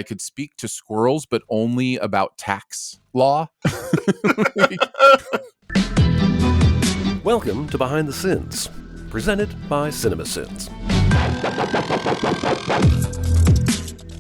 could speak to squirrels, but only about tax law. Welcome to Behind the Sins, presented by CinemaSins.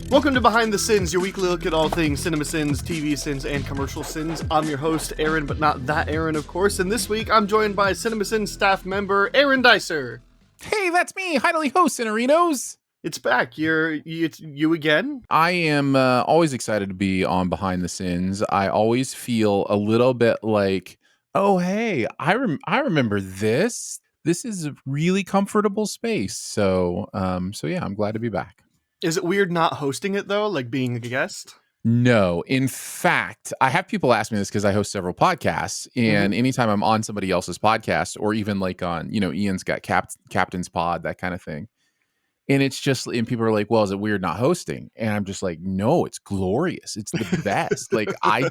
Welcome to Behind the Sins, your weekly look at all things CinemaSins, TV sins, and commercial sins. I'm your host, Aaron, but not that Aaron, of course. And this week, I'm joined by CinemaSins staff member Aaron Dicer. Hey, that's me, Heidely Host Cinerinos. It's back. It's you again. I am always excited to be on Behind the Sins. I always feel a little bit like, oh, hey, I remember this. This is a really comfortable space. So yeah, I'm glad to be back. Is it weird not hosting it, though, like being a guest? No. In fact, I have people ask me this because I host several podcasts, and anytime I'm on somebody else's podcast, or even like on, Ian's got Captain's Pod, that kind of thing. And it's just, and people are like, well, is it weird not hosting? And I'm just like, no, it's glorious. It's the best. Like, I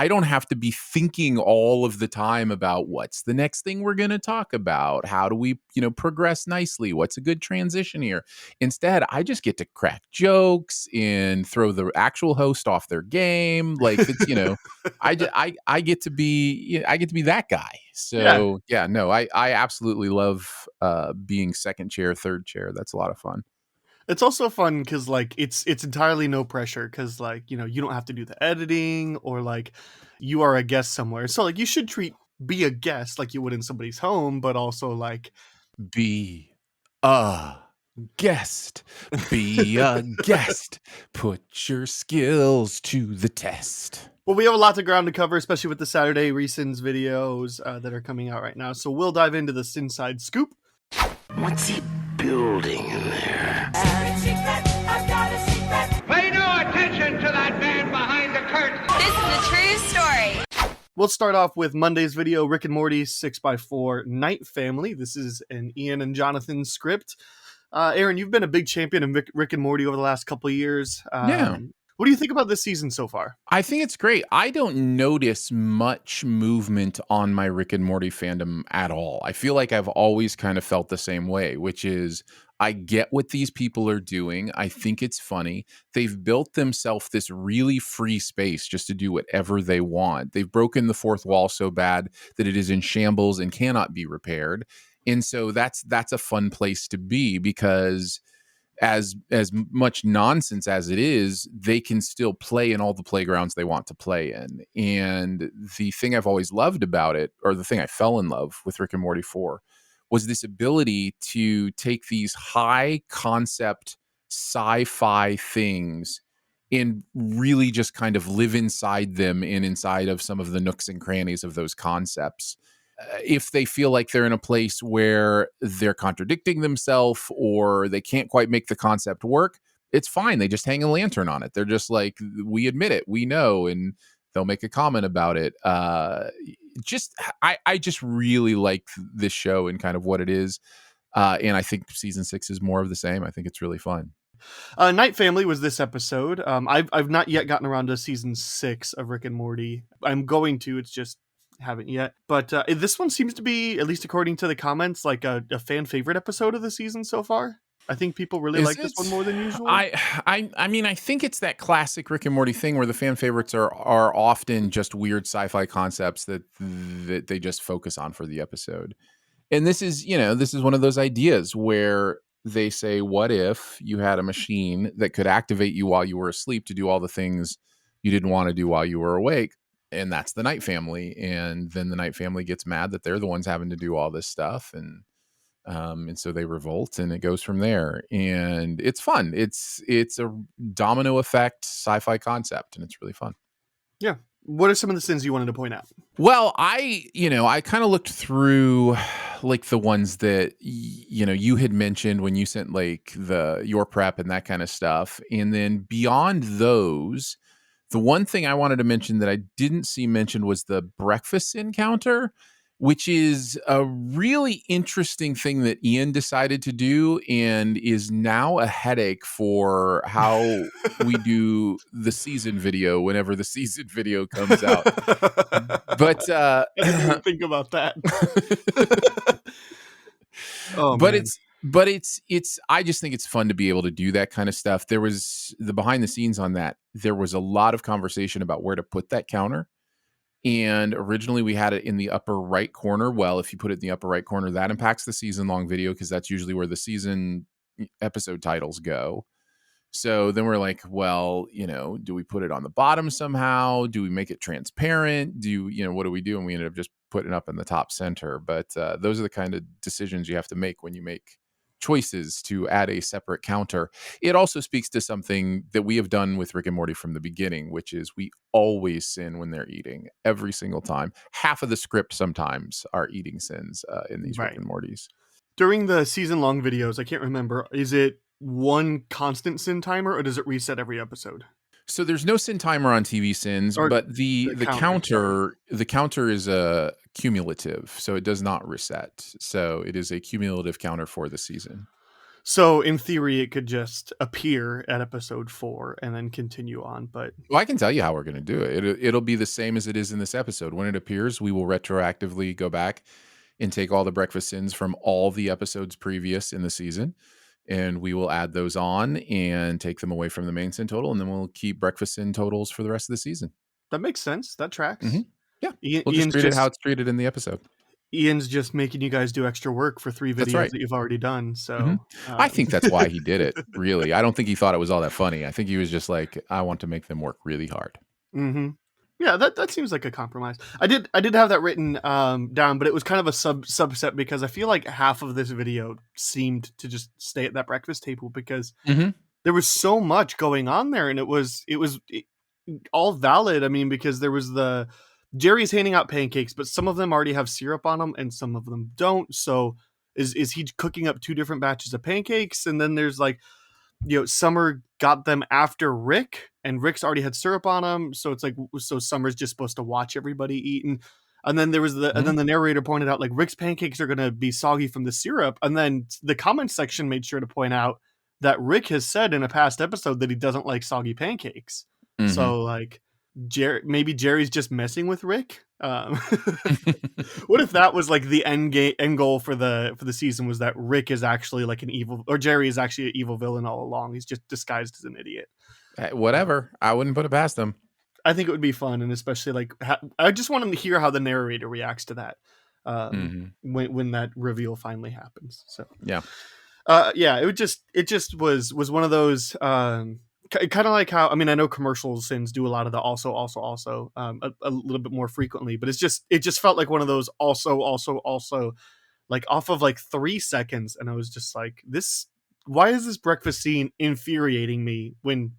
don't have to be thinking all of the time about what's the next thing we're going to talk about. How do we, progress nicely? What's a good transition here? Instead, I just get to crack jokes and throw the actual host off their game. Like, it's, I get to be that guy. So I absolutely love being second chair, third chair. That's a lot of fun. It's also fun because like it's entirely no pressure because like you don't have to do the editing or like you are a guest somewhere. So like you should be a guest like you would in somebody's home, but also like be a guest. Be a guest. Put your skills to the test. Well, we have a lot of ground to cover, especially with the Saturday Resins videos that are coming out right now. So we'll dive into the SinSide Scoop. What's he building in there? Pay no attention to that man behind the curtain. This is a true story. We'll start off with Monday's video, Rick and Morty's 6x4 Night Family. This is an Ian and Jonathan script. Aaron, you've been a big champion of Rick and Morty over the last couple of years. Yeah. What do you think about this season so far? I think it's great. I don't notice much movement on my Rick and Morty fandom at all. I feel like I've always kind of felt the same way, which is I get what these people are doing. I think it's funny. They've built themselves this really free space just to do whatever they want. They've broken the fourth wall so bad that it is in shambles and cannot be repaired. And so that's a fun place to be because as much nonsense as it is, they can still play in all the playgrounds they want to play in. And the thing I've always loved about it, or the thing I fell in love with Rick and Morty for, was this ability to take these high concept sci-fi things and really just kind of live inside them and inside of some of the nooks and crannies of those concepts. If they feel like they're in a place where they're contradicting themselves or they can't quite make the concept work, it's fine. They just hang a lantern on it. They're just like, we admit it, we know, and they'll make a comment about it. I just really like this show and kind of what it is. And I think season 6 is more of the same. I think it's really fun. Night Family was this episode. I've not yet gotten around to season 6 of Rick and Morty. I'm going to, it's just haven't yet, but this one seems to be, at least according to the comments, like a fan favorite episode of the season so far. I think people really like this one more than usual. I mean, I think it's that classic Rick and Morty thing where the fan favorites are often just weird sci-fi concepts that they just focus on for the episode. And this is one of those ideas where they say, what if you had a machine that could activate you while you were asleep to do all the things you didn't want to do while you were awake? And that's the Night Family. And then the Night Family gets mad that they're the ones having to do all this stuff. And so they revolt and it goes from there. And it's fun. It's a domino effect sci-fi concept and it's really fun. Yeah. What are some of the sins you wanted to point out? Well, I kind of looked through like the ones that, you had mentioned when you sent like your prep and that kind of stuff. And then beyond those, the one thing I wanted to mention that I didn't see mentioned was the breakfast encounter, which is a really interesting thing that Ian decided to do and is now a headache for how we do the season video whenever the season video comes out. But I didn't even think about that. But But I just think it's fun to be able to do that kind of stuff. There was the behind the scenes on that. There was a lot of conversation about where to put that counter. And originally we had it in the upper right corner. Well, if you put it in the upper right corner, that impacts the season long video because that's usually where the season episode titles go. So then we're like, well, do we put it on the bottom somehow? Do we make it transparent? What do we do? And we ended up just putting it up in the top center. But those are the kind of decisions you have to make when you make choices to add a separate counter. It also speaks to something that we have done with Rick and Morty from the beginning, which is we always sin when they're eating every single time. Half of the script sometimes are eating sins in these Rick and Mortys. During the season long videos, I can't remember, is it one constant sin timer or does it reset every episode? So there's no sin timer on TV Sins, but the counter is a cumulative, so it does not reset. So it is a cumulative counter for the season. So in theory, it could just appear at episode 4 and then continue on. But I can tell you how we're going to do it. It'll be the same as it is in this episode. When it appears, we will retroactively go back and take all the breakfast sins from all the episodes previous in the season. And we will add those on and take them away from the main sin total. And then we'll keep breakfast sin totals for the rest of the season. That makes sense. That tracks. Mm-hmm. Yeah. We'll just treat it how it's treated in the episode. Ian's just making you guys do extra work for 3 videos that you've already done. So I think that's why he did it, really. I don't think he thought it was all that funny. I think he was just like, I want to make them work really hard. Mm-hmm. Yeah, that seems like a compromise. I did have that written down, but it was kind of a subset because I feel like half of this video seemed to just stay at that breakfast table because there was so much going on there, and it was all valid. I mean, because there was Jerry's handing out pancakes, but some of them already have syrup on them, and some of them don't. So is he cooking up 2 different batches of pancakes? And then there's like, Summer got them after Rick, and Rick's already had syrup on him. So it's like, so Summer's just supposed to watch everybody eating. And then there was and then the narrator pointed out like Rick's pancakes are going to be soggy from the syrup. And then the comment section made sure to point out that Rick has said in a past episode that he doesn't like soggy pancakes. So like maybe Jerry's just messing with Rick. What if that was like the end goal for the season was that Rick is actually like an evil, or Jerry is actually an evil villain all along? He's just disguised as an idiot. Whatever. I wouldn't put it past them. I think it would be fun, and especially like I just want to hear how the narrator reacts to that when that reveal finally happens. So yeah, it just was one of those. Kind of like how, I mean, I know commercial sins do a lot of the also a little bit more frequently, but it just felt like one of those also like off of like 3 seconds. And I was just like, why is this breakfast scene infuriating me when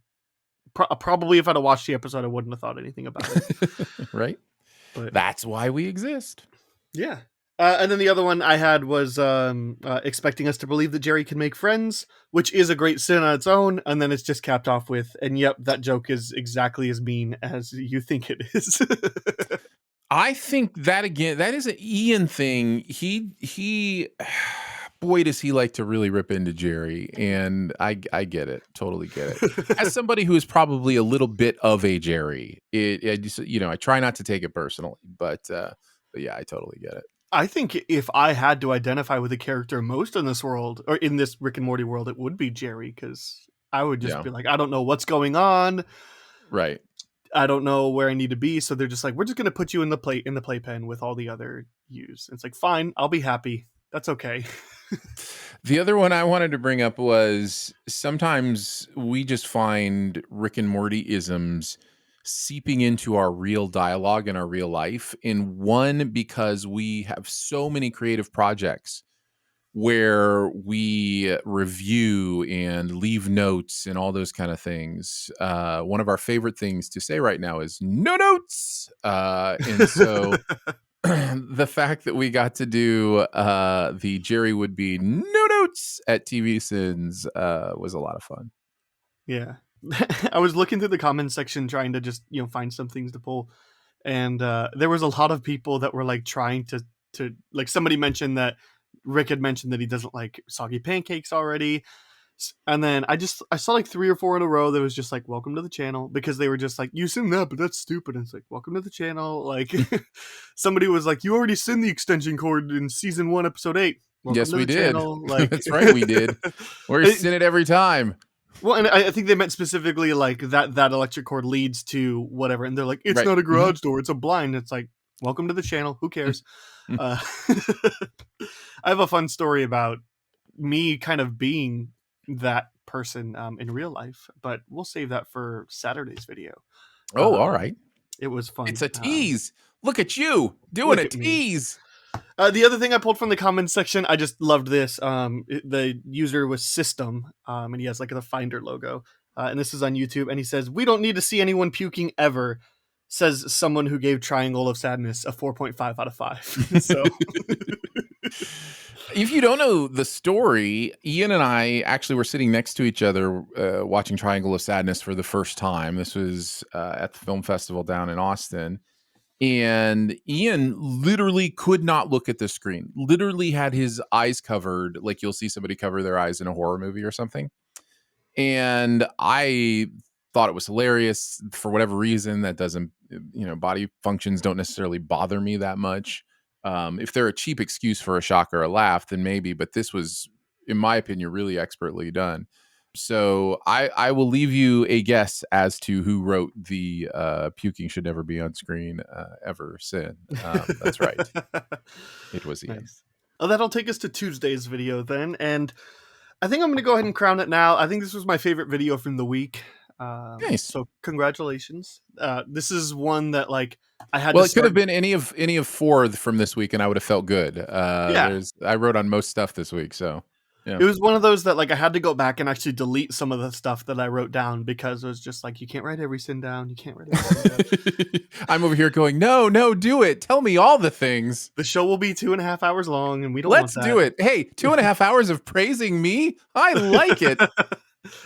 probably if I'd have watched the episode, I wouldn't have thought anything about it. Right. But that's why we exist. Yeah. And then the other one I had was expecting us to believe that Jerry can make friends, which is a great sin on its own. And then it's just capped off with, and yep, that joke is exactly as mean as you think it is. I think that, again, that is an Ian thing. He boy, does he like to really rip into Jerry. And I get it. Totally get it. As somebody who is probably a little bit of a Jerry, I try not to take it personally, but yeah, I totally get it. I think if I had to identify with a character most in this world, or in this Rick and Morty world, it would be Jerry, because I would just be like, I don't know what's going on. Right. I don't know where I need to be. So they're just like, we're just going to put you in the playpen with all the other yous. It's like, fine, I'll be happy. That's okay. The other one I wanted to bring up was sometimes we just find Rick and Morty isms seeping into our real dialogue in our real life. In one, because we have so many creative projects where we review and leave notes and all those kind of things. One of our favorite things to say right now is no notes. And so the fact that we got to do the Jerry would be no notes at TV Sins was a lot of fun. Yeah. I was looking through the comments section trying to just, find some things to pull. And there was a lot of people that were like trying to like, somebody mentioned that Rick had mentioned that he doesn't like soggy pancakes already. And then I saw like 3 or 4 in a row that was just like, welcome to the channel, because they were just like, you sinned that, but that's stupid. And it's like, welcome to the channel. Like somebody was like, you already sinned the extension cord in season 1, episode 8. Welcome Yes, to we the did. channel. Like That's right, we did. We're It- in it every time. well, and I think they meant specifically like that electric cord leads to whatever, and they're like, it's Right. not a garage door, it's a blind. It's like, welcome to the channel. Who cares? uh, I have a fun story about me kind of being that person in real life, but we'll save that for Saturday's video. Oh, all right. It was fun. It's a tease. Look at you doing Look a at me. tease. The other thing I pulled from the comments section, I just loved this. The user was System, and he has like the Finder logo. And this is on YouTube, and he says, "We don't need to see anyone puking ever," says someone who gave Triangle of Sadness a 4.5 out of 5. So, If you don't know the story, Ian and I actually were sitting next to each other watching Triangle of Sadness for the first time. This was at the film festival down in Austin. And Ian literally could not look at the screen, literally had his eyes covered, like you'll see somebody cover their eyes in a horror movie or something. And I thought it was hilarious for whatever reason. That doesn't, body functions don't necessarily bother me that much. If they're a cheap excuse for a shock or a laugh, then maybe, but this was, in my opinion, really expertly done. So I will leave you a guess as to who wrote the puking should never be on screen ever sin. That's right. It was Ian. nice. Oh, that'll take us to Tuesday's video then. And I think I'm going to go ahead and crown it now. I think this was my favorite video from the week. Nice. So congratulations. This is one that like I had Well, to it could have been any of four from this week, and I would have felt good. I wrote on most stuff this week, so yeah. It was one of those that like I had to go back and actually delete some of the stuff that I wrote down because it was just like, you can't write every sin down. You can't write every sin down. I'm over here going, no, do it. Tell me all the things. The show will be 2.5 hours long, and we don't. Let's want that. do it. Hey, 2.5 hours of praising me. I like it.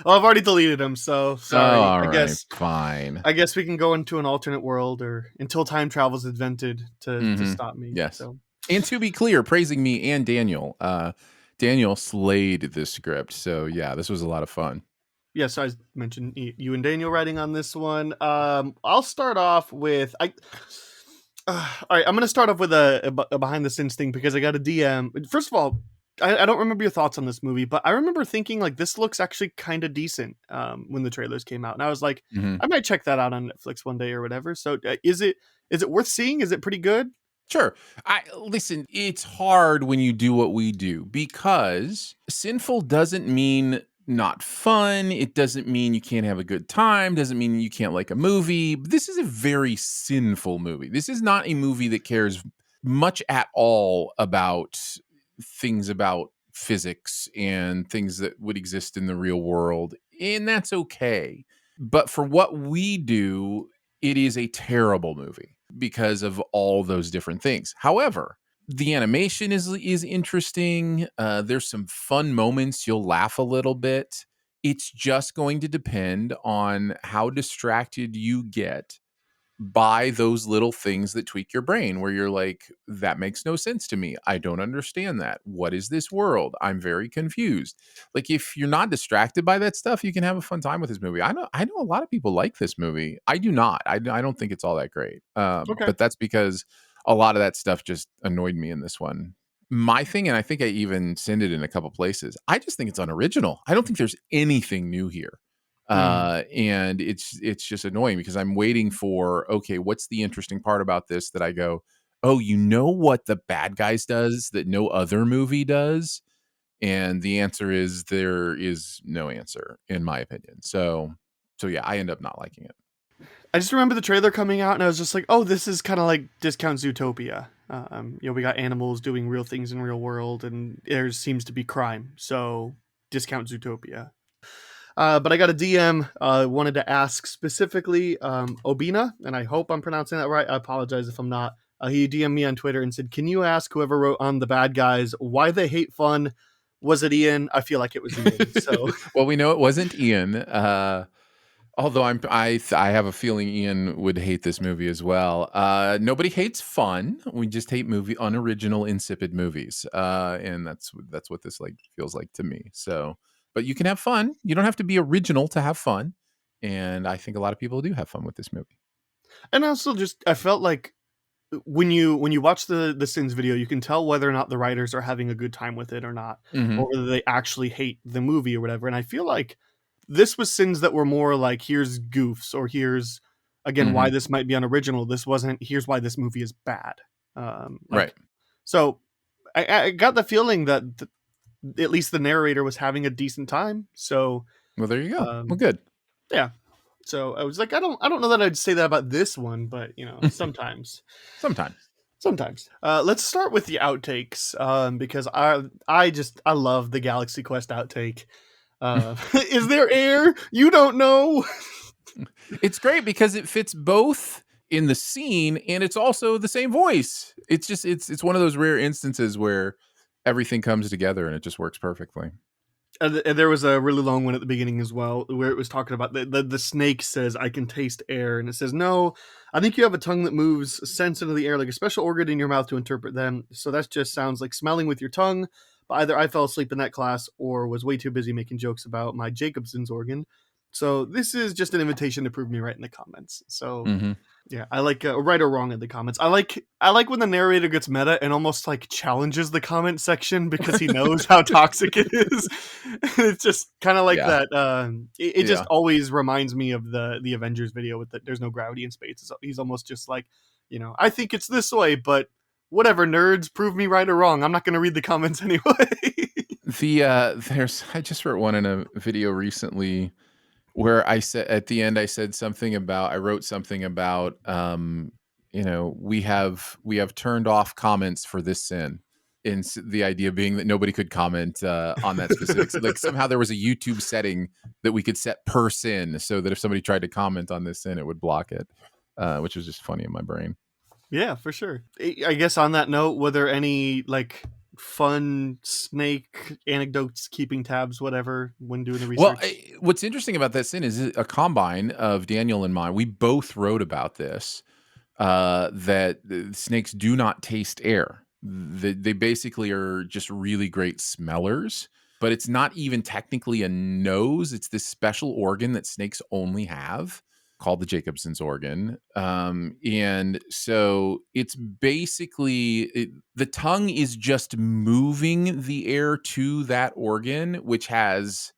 Well, I've already deleted them, so sorry. All I right, guess fine. I guess we can go into an alternate world or until time travel is invented to stop me. Yes. So. And to be clear, praising me and Daniel. Daniel slayed this script. So yeah, this was a lot of fun. Yeah, so I mentioned you and Daniel writing on this one. I'll start off with all right, I'm going to start off with a behind the scenes thing because I got a DM. First of all, I don't remember your thoughts on this movie, but I remember thinking like this looks actually kind of decent when the trailers came out, and I was like, I might check that out on Netflix one day or whatever. So is it worth seeing? Is it pretty good? Sure. Listen, it's hard when you do what we do because sinful doesn't mean not fun. It doesn't mean you can't have a good time. Doesn't mean you can't like a movie. This is a very sinful movie. This is not a movie that cares much at all about things about physics and things that would exist in the real world. And that's okay. But for what we do, it is a terrible movie because of all those different things. However, the animation is interesting. There's some fun moments. You'll laugh a little bit. It's just going to depend on how distracted you get by those little things that tweak your brain where you're like, that makes no sense to me. I don't understand that. What is this world? I'm very confused. Like if you're not distracted by that stuff, you can have a fun time with this movie. I know a lot of people like this movie. I do not. I don't think it's all that great. Okay. But that's because a lot of that stuff just annoyed me in this one. My thing, and I think I even sent it in a couple places, I just think it's unoriginal. I don't think there's anything new here. And it's just annoying because I'm waiting for, okay, what's the interesting part about this that I go, oh, you know what the bad guys does that no other movie does? And the answer is there is no answer in my opinion. So yeah, I end up not liking it. I just remember the trailer coming out and I was just like, oh, this is kind of like Discount Zootopia. We got animals doing real things in real world and there seems to be crime. So Discount Zootopia. But I got a DM, wanted to ask specifically Obina, and I hope I'm pronouncing that right. I apologize if I'm not. He DM'd me on Twitter and said, can you ask whoever wrote on The Bad Guys why they hate fun? Was it Ian? I feel like it was Ian. So well, we know it wasn't Ian. Although I have a feeling Ian would hate this movie as well. Nobody hates fun. We just hate unoriginal, insipid movies. And that's what this like feels like to me. So, but you can have fun. You don't have to be original to have fun. And I think a lot of people do have fun with this movie. And also I felt like when you watch the Sins video, you can tell whether or not the writers are having a good time with it or not, Mhm. or whether they actually hate the movie or whatever. And I feel like this was Sins that were more like, here's goofs, or here's again why Mhm. this might be unoriginal. This wasn't, here's why this movie is bad. Right. So I got the feeling that at least the narrator was having a decent time. So Well, there you go. Well, um, good. yeah. So I was like, I don't know that I'd say that about this one, but sometimes. Sometimes. Sometimes. Let's start with the outtakes, because I love the Galaxy Quest outtake. Is there air? You don't know. It's great because it fits both in the scene and it's also the same voice. It's just it's one of those rare instances where everything comes together and it just works perfectly. And there was a really long one at the beginning as well, where it was talking about the snake says, "I can taste air," and it says, "No, I think you have a tongue that moves scents into the air like a special organ in your mouth to interpret them. So that just sounds like smelling with your tongue. But either I fell asleep in that class or was way too busy making jokes about my Jacobson's organ. So this is just an invitation to prove me right in the comments." So Mm-hmm. yeah, I like right or wrong in the comments. I like when the narrator gets meta and almost like challenges the comment section because he knows how toxic it is. It's just kind of like Yeah. that. It just Yeah. always reminds me of the Avengers video with that. There's no gravity in space. So he's almost just like, I think it's this way, but whatever, nerds, prove me right or wrong. I'm not going to read the comments anyway. I just wrote one in a video recently where I said at the end I wrote something about we have turned off comments for this sin, and the idea being that nobody could comment on that specific like somehow there was a YouTube setting that we could set per sin so that if somebody tried to comment on this sin it would block it, which was just funny in my brain. Yeah, for sure. I guess on that note, were there any like fun snake anecdotes, keeping tabs, whatever, when doing the research? Well, what's interesting about that sin is a combine of Daniel and mine. We both wrote about this, that snakes do not taste air. They basically are just really great smellers, but it's not even technically a nose. It's this special organ that snakes only have called the Jacobson's organ. And so it's basically the tongue is just moving the air to that organ, which has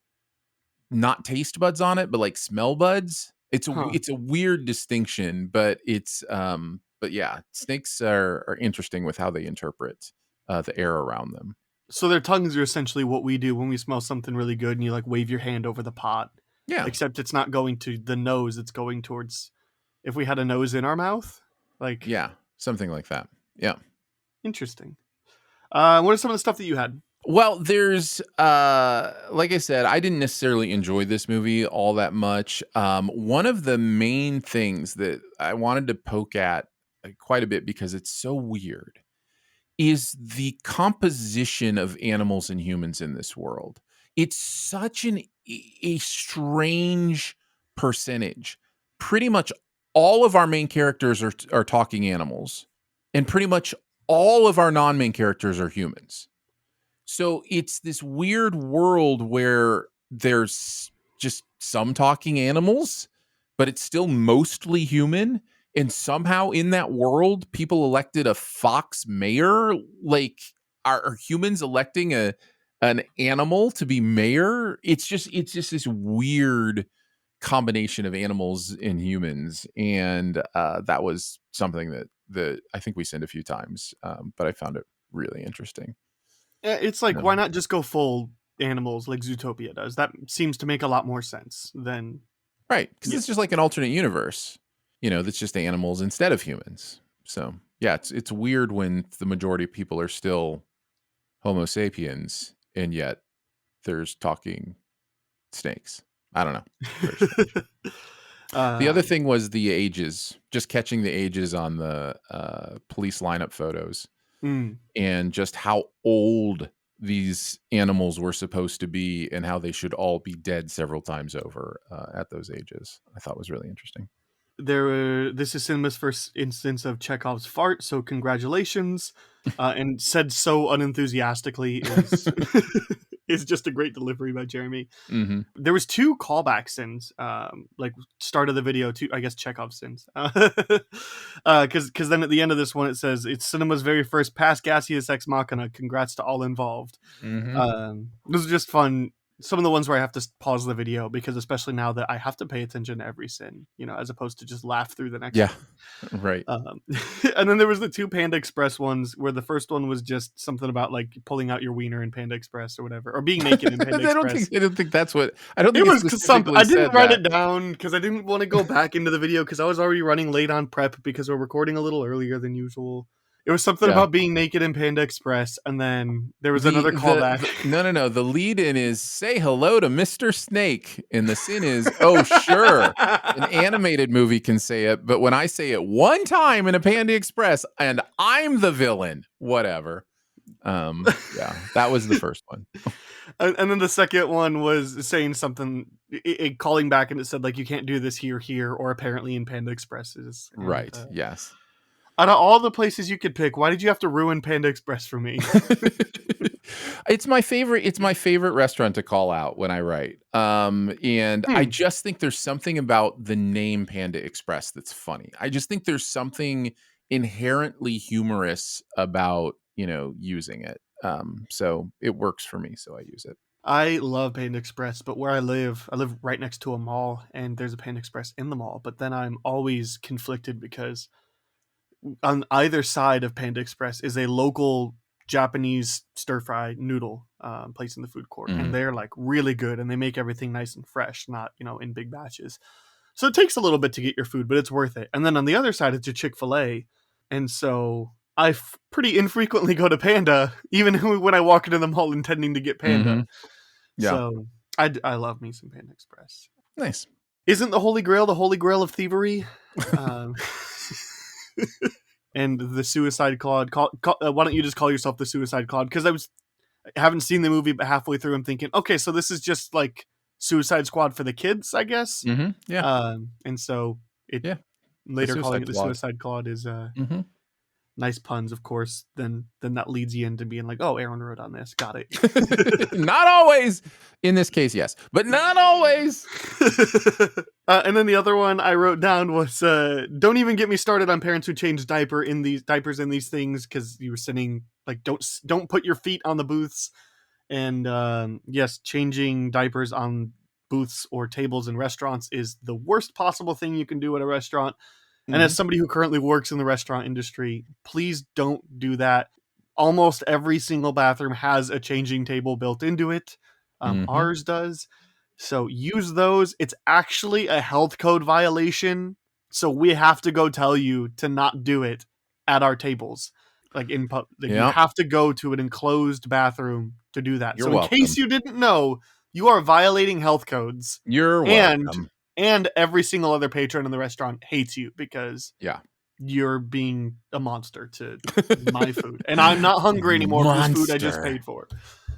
not taste buds on it, but like smell buds. Huh. It's a weird distinction, but but yeah, snakes are interesting with how they interpret the air around them. So their tongues are essentially what we do when we smell something really good and you like wave your hand over the pot. Yeah, Except it's not going to the nose, it's going towards, if we had a nose in our mouth. Like, yeah, something like that. Yeah. interesting. What are some of the stuff that you had? Well, there's like I said, I didn't necessarily enjoy this movie all that much. One of the main things that I wanted to poke at quite a bit because it's so weird is the composition of animals and humans in this world. It's such a strange percentage. Pretty much all of our main characters are talking animals, and pretty much all of our non-main characters are humans. So it's this weird world where there's just some talking animals, but it's still mostly human. And somehow in that world, people elected a fox mayor. Like, are humans electing an animal to be mayor? It's just this weird combination of animals and humans. And that was something that I think we sent a few times, but I found it really interesting. It's like, why not just go full animals like Zootopia does? That seems to make a lot more sense than... Right, because it's just like an alternate universe, that's just animals instead of humans. So yeah, it's weird when the majority of people are still Homo sapiens, and yet there's talking snakes. I don't know. The other thing was the ages, just catching the ages on the police lineup photos, and just how old these animals were supposed to be and how they should all be dead several times over at those ages. I thought was really interesting. This is Cinema's first instance of Chekhov's fart, so congratulations. And said so unenthusiastically is is just a great delivery by Jeremy. Mm-hmm. There was 2 callback sins, like start of the video, 2, I guess, Chekhov sins. Because then at the end of this one, it says, it's cinema's very first past gaseous ex machina. Congrats to all involved. Mm-hmm. Those are just fun. Some of the ones where I have to pause the video, because especially now that I have to pay attention to every sin, as opposed to just laugh through the next Yeah, one. right. And then there was the 2 Panda Express ones, where the first one was just something about like pulling out your wiener in Panda Express or whatever, or being naked in Panda Express. I don't think that's what. I don't think It was something. I didn't write that. it down because I didn't want to go back into the video because I was already running late on prep because we're recording a little earlier than usual. It was something about being naked in Panda Express, and then there was another callback. No. The lead-in is say hello to Mr. Snake, and the sin is, oh, sure, an animated movie can say it, but when I say it one time in a Panda Express, and I'm the villain, whatever. Yeah, that was the first one. And then the second one was saying something, calling back, and it said, like, you can't do this here, or apparently in Panda Expresses. And, right, yes. Out of all the places you could pick, why did you have to ruin Panda Express for me? It's my favorite restaurant to call out when I write. And I just think there's something about the name Panda Express that's funny. I just think there's something inherently humorous about, using it. So it works for me, so I use it. I love Panda Express, but where I live right next to a mall, and there's a Panda Express in the mall, but then I'm always conflicted because on either side of Panda Express is a local Japanese stir-fry noodle place in the food court. Mm-hmm. And they're like really good, and they make everything nice and fresh, not, in big batches. So it takes a little bit to get your food, but it's worth it. And then on the other side, it's a Chick-fil-A. And so I pretty infrequently go to Panda, even when I walk into the mall intending to get Panda. Mm-hmm. Yeah. So I love me some Panda Express. Nice. Isn't the Holy Grail of thievery? And the Suicide Squad. Why don't you just call yourself the Suicide Squad? Because I haven't seen the movie, but halfway through I'm thinking, okay, so this is just like Suicide Squad for the kids, I guess. Mm-hmm. Yeah. And so later calling it the Suicide Squad is nice puns, of course. Then that leads you into being like, oh, Aaron wrote on this. Got it. Not always. In this case, yes, but not always. And then the other one I wrote down was, don't even get me started on parents who change diapers in these things, because you were saying, like, don't put your feet on the booths. And yes, changing diapers on booths or tables in restaurants is the worst possible thing you can do at a restaurant. Mm-hmm. And as somebody who currently works in the restaurant industry, please don't do that. Almost every single bathroom has a changing table built into it. Ours does. So use those. It's actually a health code violation. So we have to go tell you to not do it at our tables. Like you have to go to an enclosed bathroom to do that. You're so welcome. In case you didn't know, you are violating health codes. You're welcome. And every single other patron in the restaurant hates you because you're being a monster to my food. And I'm not hungry anymore for this food I just paid for.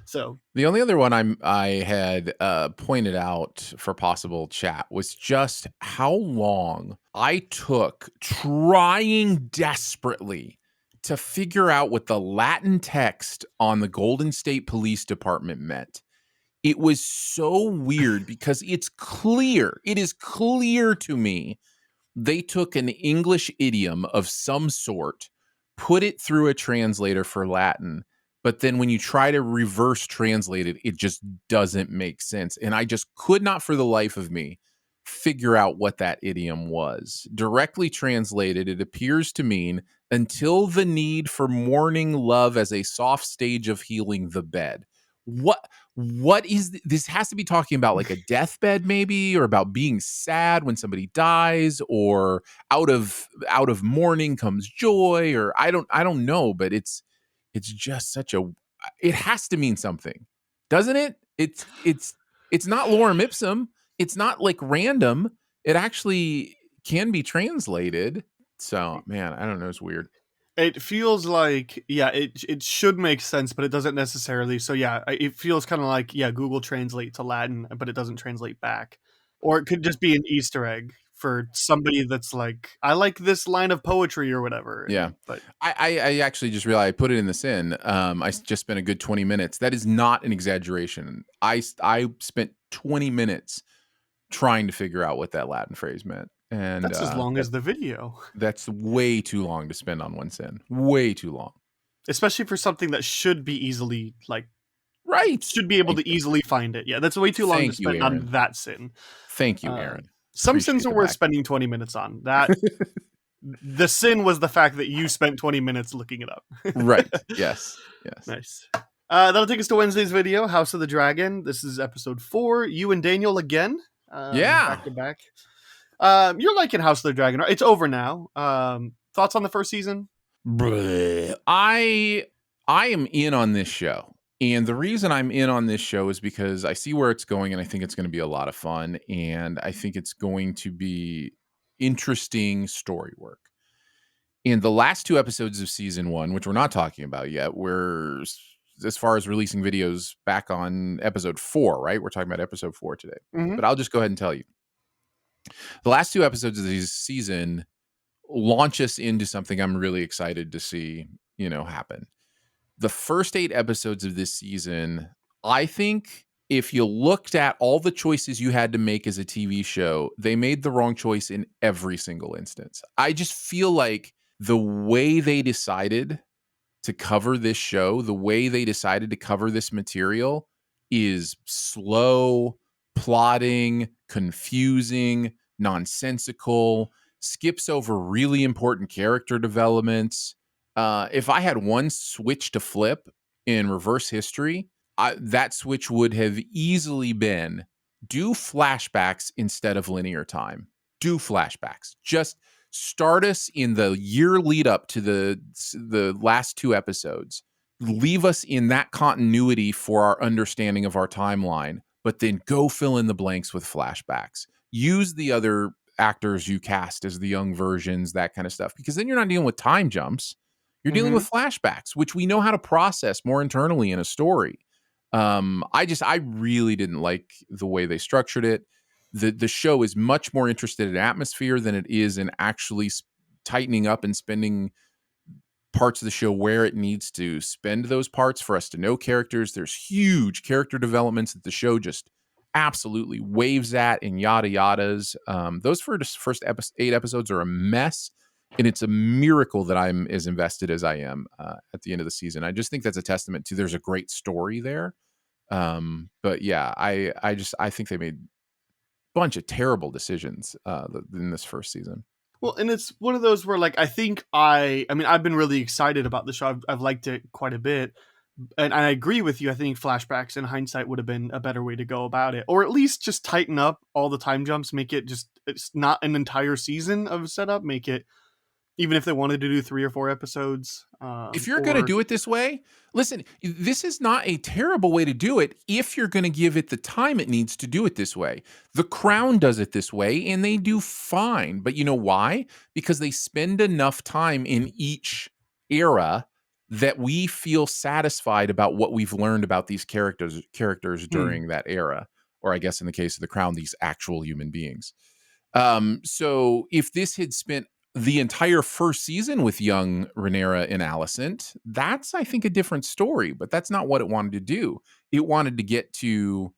So the only other one I had pointed out for possible chat was just how long I took trying desperately to figure out what the Latin text on the Golden State Police Department meant. It was so weird because it is clear to me they took an English idiom of some sort, put it through a translator for Latin, but then when you try to reverse translate it, it just doesn't make sense. And I just could not for the life of me figure out what that idiom was. Directly translated, it appears to mean until the need for mourning love as a soft stage of healing the bed. What is this? Has to be talking about like a deathbed maybe, or about being sad when somebody dies, or out of mourning comes joy, or I don't know, but it's just it has to mean something, doesn't it? It's not lorem ipsum. It's not like random. It actually can be translated. So man, I don't know. It's weird. It feels like, it should make sense, but it doesn't necessarily. So it feels kind of like, Google Translate to Latin, but it doesn't translate back. Or it could just be an Easter egg for somebody that's like, I like this line of poetry or whatever. Yeah. But I actually just realized I put it in the sin. I just spent a good 20 minutes. That is not an exaggeration. I spent 20 minutes trying to figure out what that Latin phrase meant. And that's as long as the video. that's way too long to spend on one sin. Way too long. Especially for something that should be easily, like, Right. should be able to easily find it. Yeah, that's way too long to Thank you, spend on Aaron. that sin. Thank you, Aaron. Some Appreciate sins are the worth back. spending 20 minutes on. That the sin was the fact that you spent 20 minutes looking it up. Right. Yes. Yes. Nice. That'll take us to Wednesday's video, House of the Dragon. This is episode 4. You and Daniel again. Yeah. Back to back. You're liking House of the Dragon, right? It's over now. Thoughts on the first season? I am in on this show. And the reason I'm in on this show is because I see where it's going and I think it's going to be a lot of fun. And I think it's going to be interesting story work. In the last 2 episodes of season 1, which we're not talking about yet, we're, as far as releasing videos, back on episode 4, right? We're talking about episode 4 today. Mhm. But I'll just go ahead and tell you. The last 2 episodes of this season launch us into something I'm really excited to see, happen. The first 8 episodes of this season, I think if you looked at all the choices you had to make as a TV show, they made the wrong choice in every single instance. I just feel like the way they decided to cover this show, the way they decided to cover this material is slow, plotting, confusing, nonsensical, skips over really important character developments. If I had one switch to flip in reverse history, that switch would have easily been do flashbacks instead of linear time. Do flashbacks. Just start us in the year lead up to the last 2 episodes. Leave us in that continuity for our understanding of our timeline, but then go fill in the blanks with flashbacks. Use the other actors you cast as the young versions, that kind of stuff, because then you're not dealing with time jumps. You're dealing with flashbacks, which we know how to process more internally in a story. I really didn't like the way they structured it. The show is much more interested in atmosphere than it is in actually tightening up and spending parts of the show where it needs to spend those parts for us to know characters. There's huge character developments that the show just absolutely waves at and yada yadas. Those first 8 episodes are a mess. And it's a miracle that I'm as invested as I am at the end of the season. I just think that's a testament to there's a great story there. But yeah, I think they made a bunch of terrible decisions in this first season. Well, and it's one of those where, like, I think I've been really excited about the show. I've liked it quite a bit. And I agree with you. I think flashbacks in hindsight would have been a better way to go about it. Or at least just tighten up all the time jumps, make it it's not an entire season of setup, make it, even if they wanted to do 3 or 4 episodes. If you're going to do it this way, listen, this is not a terrible way to do it if you're going to give it the time it needs to do it this way. The Crown does it this way, and they do fine. But you know why? Because they spend enough time in each era that we feel satisfied about what we've learned about these characters during that era. Or I guess in the case of The Crown, these actual human beings. So if this had spent the entire first season with young Rhaenyra and Alicent, that's, I think, a different story, but that's not what it wanted to do. It wanted to get to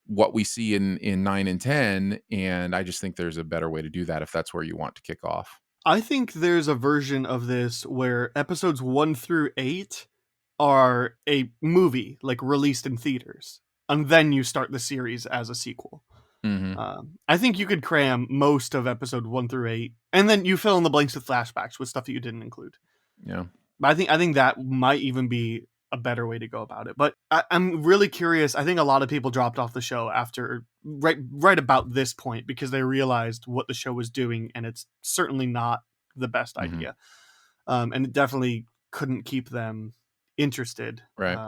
what we see in 9 and 10, and I just think there's a better way to do that if that's where you want to kick off. I think there's a version of this where episodes 1 through 8 are a movie, like released in theaters, and then you start the series as a sequel. I think you could cram most of episode 1 through 8, and then you fill in the blanks with flashbacks with stuff that you didn't include. Yeah, but I think that might even be a better way to go about it. But I'm really curious. I think a lot of people dropped off the show after right about this point because they realized what the show was doing, and it's certainly not the best idea. And it definitely couldn't keep them interested. Right.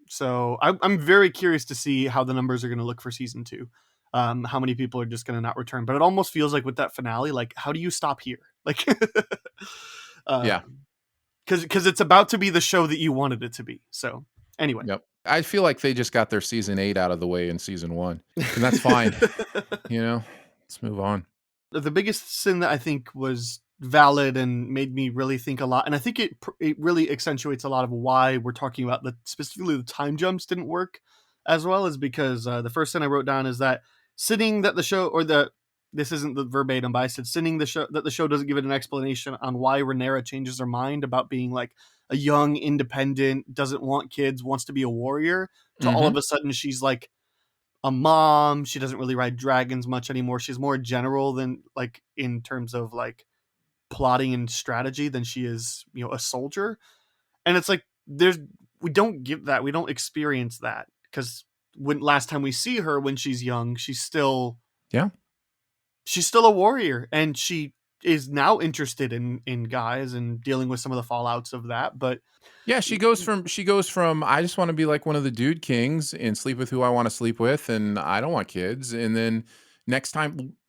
So I'm very curious to see how the numbers are going to look for season 2. How many people are just going to not return? But it almost feels like with that finale, like, how do you stop here? Like, yeah, because it's about to be the show that you wanted it to be. So anyway, yep. I feel like they just got their season 8 out of the way in season 1, and that's fine. Let's move on. the biggest sin that I think was valid and made me really think a lot, and I think it really accentuates a lot of why we're talking about specifically the time jumps didn't work as well, is because the first thing I wrote down is that this isn't the verbatim, but I said that the show doesn't give it an explanation on why Rhaenyra changes her mind about being like a young, independent, doesn't want kids, wants to be a warrior, to all of a sudden she's like a mom. She doesn't really ride dragons much anymore. She's more general than like in terms of like plotting and strategy than she is, a soldier. And it's like we don't give that. We don't experience that because when last time we see her when she's young, she's still a warrior, and she is now interested in guys and dealing with some of the fallouts of that. But yeah, she goes from I just want to be like one of the dude kings and sleep with who I want to sleep with, and I don't want kids. And then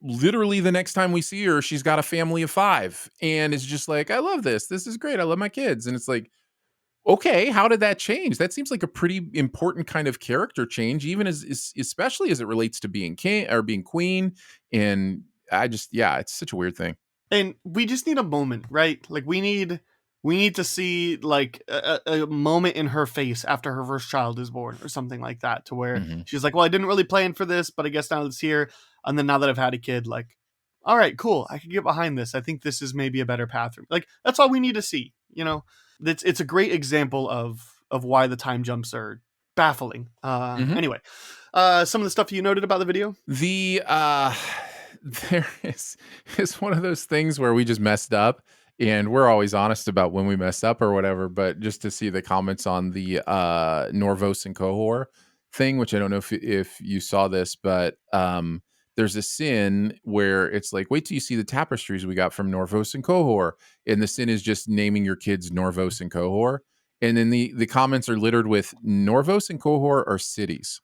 literally the next time we see her, she's got a family of 5 and it's just like, I love this. This is great. I love my kids. And it's like, okay, how did that change? That seems like a pretty important kind of character change, even especially as it relates to being king or being queen. And it's such a weird thing. And we just need a moment, right? Like we need to see like a moment in her face after her first child is born or something like that, to where she's like, well, I didn't really plan for this, but I guess now it's here. And then now that I've had a kid, like, all right, cool, I can get behind this. I think this is maybe a better path. Like, that's all we need to see, It's a great example of why the time jumps are baffling. Anyway, some of the stuff you noted about the video? There is one of those things where we just messed up, and we're always honest about when we mess up or whatever, but just to see the comments on the Norvos and Cohor thing, which I don't know if you saw this, but there's a sin where it's like, wait till you see the tapestries we got from Norvos and Cohor, and the sin is just naming your kids Norvos and Cohor. And then the comments are littered with Norvos and Cohor are cities.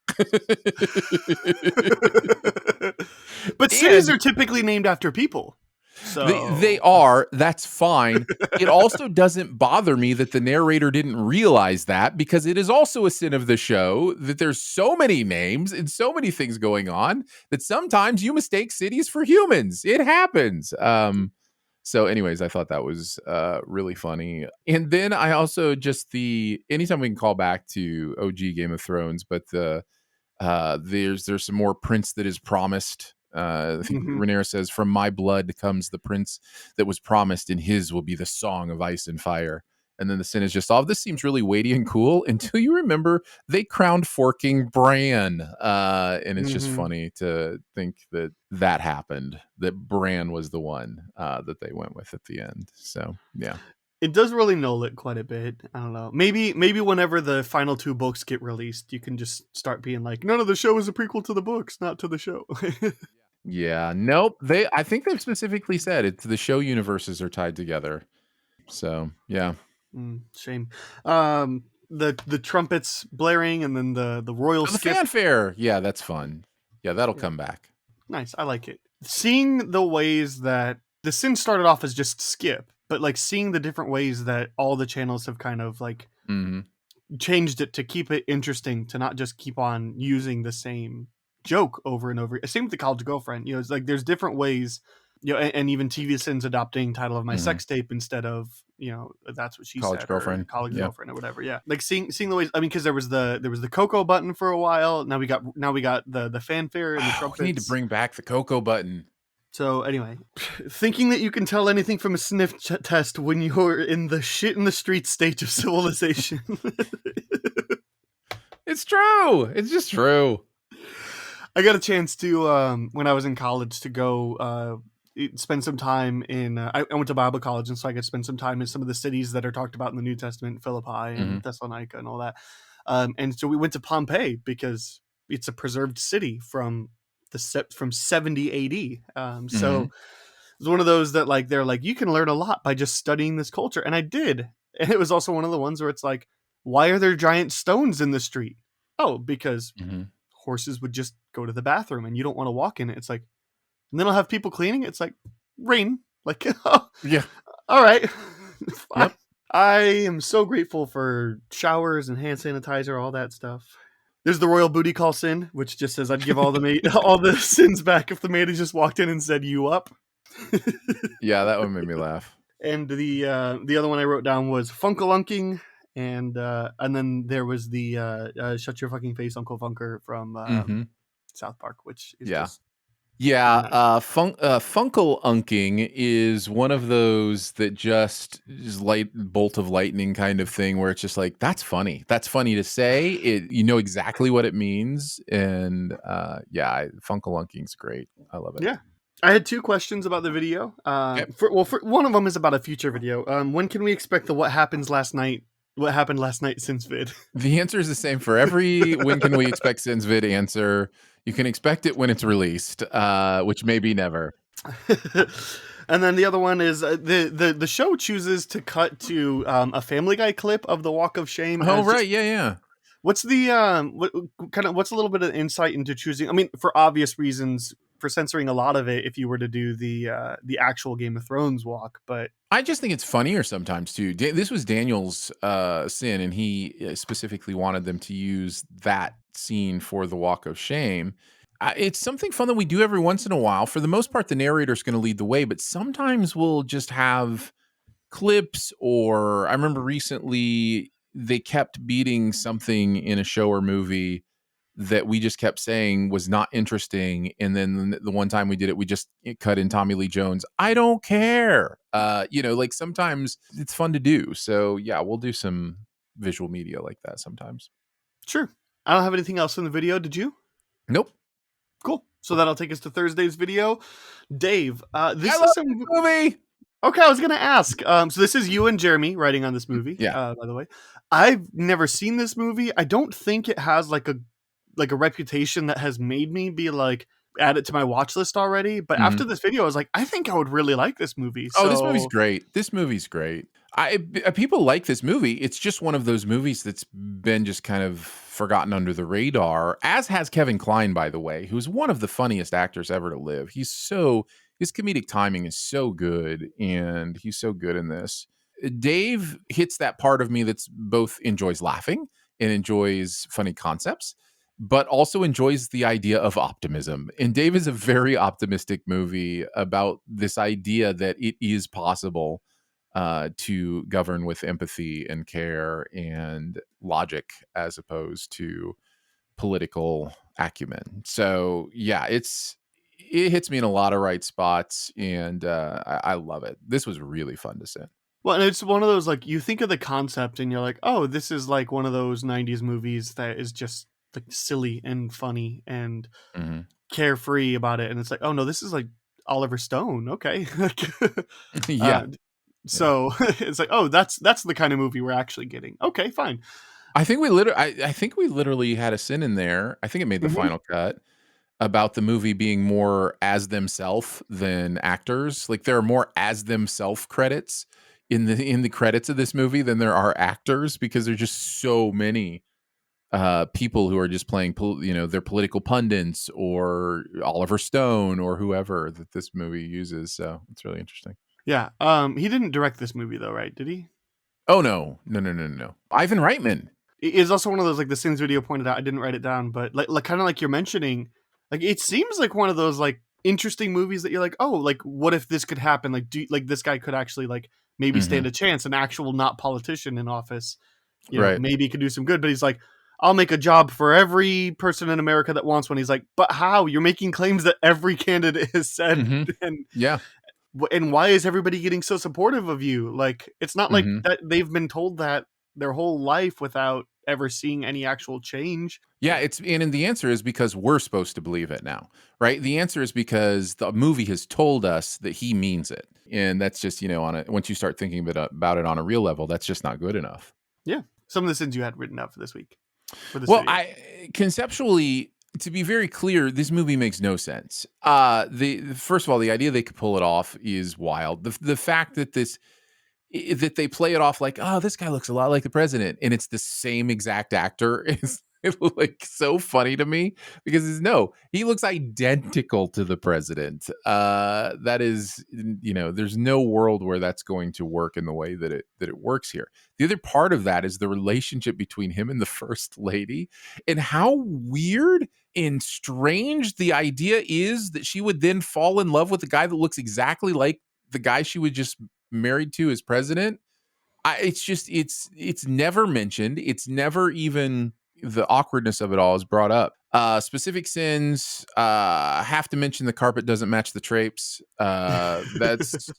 But cities are typically named after people. So they are. That's fine. It also doesn't bother me that the narrator didn't realize that, because it is also a sin of the show that there's so many names and so many things going on that sometimes you mistake cities for humans. It happens. So anyways, I thought that was really funny. And then I also anytime we can call back to OG Game of Thrones, but there's some more prince that is promised. I think Rhaenyra says, from my blood comes the prince that was promised, and his will be the song of ice and fire. And then the sin is just, this seems really weighty and cool until you remember they crowned forking Bran. And it's just funny to think that happened, that Bran was the one that they went with at the end. So, yeah. It does really null it quite a bit. I don't know. Maybe whenever the final 2 books get released, you can just start being like, none of the show is a prequel to the books, not to the show. Yeah. Nope. I think they've specifically said the show universes are tied together. So, yeah. Shame. The trumpets blaring, and then the royal skip. Fanfare. Yeah, that's fun. Yeah, that'll come back. Nice. I like it. Seeing the ways that the sin started off as just skip, but like seeing the different ways that all the channels have kind of like changed it to keep it interesting, to not just keep on using the same joke over and over. Same with the college girlfriend. It's like there's different ways, and even CinemaSins adopting title of my sex tape instead of, that's what she college said, girlfriend, college girlfriend or whatever. Yeah, like seeing the ways. I mean, because there was the Coco button for a while. Now we got the fanfare and the trumpets. We need to bring back the Coco button. So anyway, thinking that you can tell anything from a sniff test when you're in the shit in the street stage of civilization. It's true. It's just true. I got a chance to, when I was in college, to go spend some time in, I went to Bible college, and so I could spend some time in some of the cities that are talked about in the New Testament, Philippi and Thessalonica and all that. And so we went to Pompeii because it's a preserved city from 70 AD. So it was one of those that like, they're like, you can learn a lot by just studying this culture. And I did. And it was also one of the ones where it's like, why are there giant stones in the street? Oh, because horses would just go to the bathroom and you don't want to walk in it. It's like, and then I'll have people cleaning. It's like rain. Like, oh, yeah. All right. Yep. I am so grateful for showers and hand sanitizer, all that stuff. There's the royal booty call sin, which just says I'd give all the sins back if the maid had just walked in and said, you up. Yeah, that one made me laugh. And the other one I wrote down was Funkelunking, and then there was the Shut Your Fucking Face, Uncle Funker from Hmm. South Park, which is Yeah. just Yeah, nice. Funkle unking is one of those that just is light bolt of lightning kind of thing where it's just like, that's funny. That's funny to say. You know exactly what it means, and Funkle unking's great. I love it. Yeah. I had two questions about the video. Okay. One of them is about a future video. When can we expect the What Happened Last Night since vid? The answer is the same for every when can we expect Sin's vid answer. You can expect it when it's released, which may be never. And then the other one is the show chooses to cut to a Family Guy clip of the Walk of Shame. Oh, right. Yeah. What's the what's a little bit of insight into choosing? I mean, for obvious reasons, for censoring a lot of it, if you were to do the actual Game of Thrones walk, but I just think it's funnier sometimes too. This was Daniel's sin, and he specifically wanted them to use that scene for the Walk of Shame. It's something fun that we do every once in a while. For the most part, the narrator's going to lead the way, but sometimes we'll just have clips. Or I remember recently they kept beating something in a show or movie that we just kept saying was not interesting, and then the one time we did it, we just cut in Tommy Lee Jones. I don't care. Like sometimes it's fun to do. So yeah, we'll do some visual media like that sometimes. sure. I don't have anything else in the video. Did you? Nope. Cool. So that'll take us to Thursday's video. Dave, this I is love some the movie. Okay, I was gonna ask. So this is you and Jeremy writing on this movie. Yeah. By the way, I've never seen this movie. I don't think it has like a reputation that has made me be like add it to my watch list already. But Mhm. after this video, I was like, I think I would really like this movie. Oh, this movie's great. This movie's great. People like this movie. It's just one of those movies that's been just kind of forgotten under the radar, as has Kevin Kline, by the way, who's one of the funniest actors ever to live. His comedic timing is so good, and he's so good in this. Dave hits that part of me that's both enjoys laughing and enjoys funny concepts, but also enjoys the idea of optimism. And Dave is a very optimistic movie about this idea that it is possible to govern with empathy and care and logic as opposed to political acumen. So yeah, it hits me in a lot of right spots, and I love it. This was really fun to see. Well, and it's one of those like you think of the concept and you're like, oh, this is like one of those '90s movies that is just like silly and funny and Mhm. carefree about it, and it's like, oh no, this is like Oliver Stone. Okay. Yeah. So it's like, oh, that's the kind of movie we're actually getting. Okay, fine. I think we literally had a sin in there. I think it made the Mhm. final cut about the movie being more as themselves than actors. Like there are more as themselves credits in the credits of this movie than there are actors, because there's just so many people who are just playing their political pundits or Oliver Stone or whoever that this movie uses. So it's really interesting. Yeah. He didn't direct this movie though, right? Did he? Oh no. Ivan Reitman. It is also one of those like the Sins video pointed out. I didn't write it down, but like kind of like you're mentioning, like it seems like one of those like interesting movies that you're like, oh, like what if this could happen? Like like this guy could actually like maybe stand a chance, an actual not politician in office, Right. maybe he could do some good. But he's like, I'll make a job for every person in America that wants one. He's like, but how? You're making claims that every candidate has said, and Yeah. and why is everybody getting so supportive of you? Like, it's not like that they've been told that their whole life without ever seeing any actual change. Yeah, and the answer is because we're supposed to believe it now, right? The answer is because the movie has told us that he means it, and that's just once you start thinking about it on a real level, that's just not good enough. Yeah, some of the sins you had written out for this week. Well, conceptually, to be very clear, this movie makes no sense. First of all, the idea they could pull it off is wild. The fact that that they play it off like, oh, this guy looks a lot like the president, and it's the same exact actor like so funny to me because he looks identical to the president. That is, there's no world where that's going to work in the way that it works here. The other part of that is the relationship between him and the first lady, and how weird and strange the idea is that she would then fall in love with a guy that looks exactly like the guy she was just married to as president. It's never mentioned. It's never even, the awkwardness of it all is brought up. Specific sins, have to mention the carpet doesn't match the drapes. That's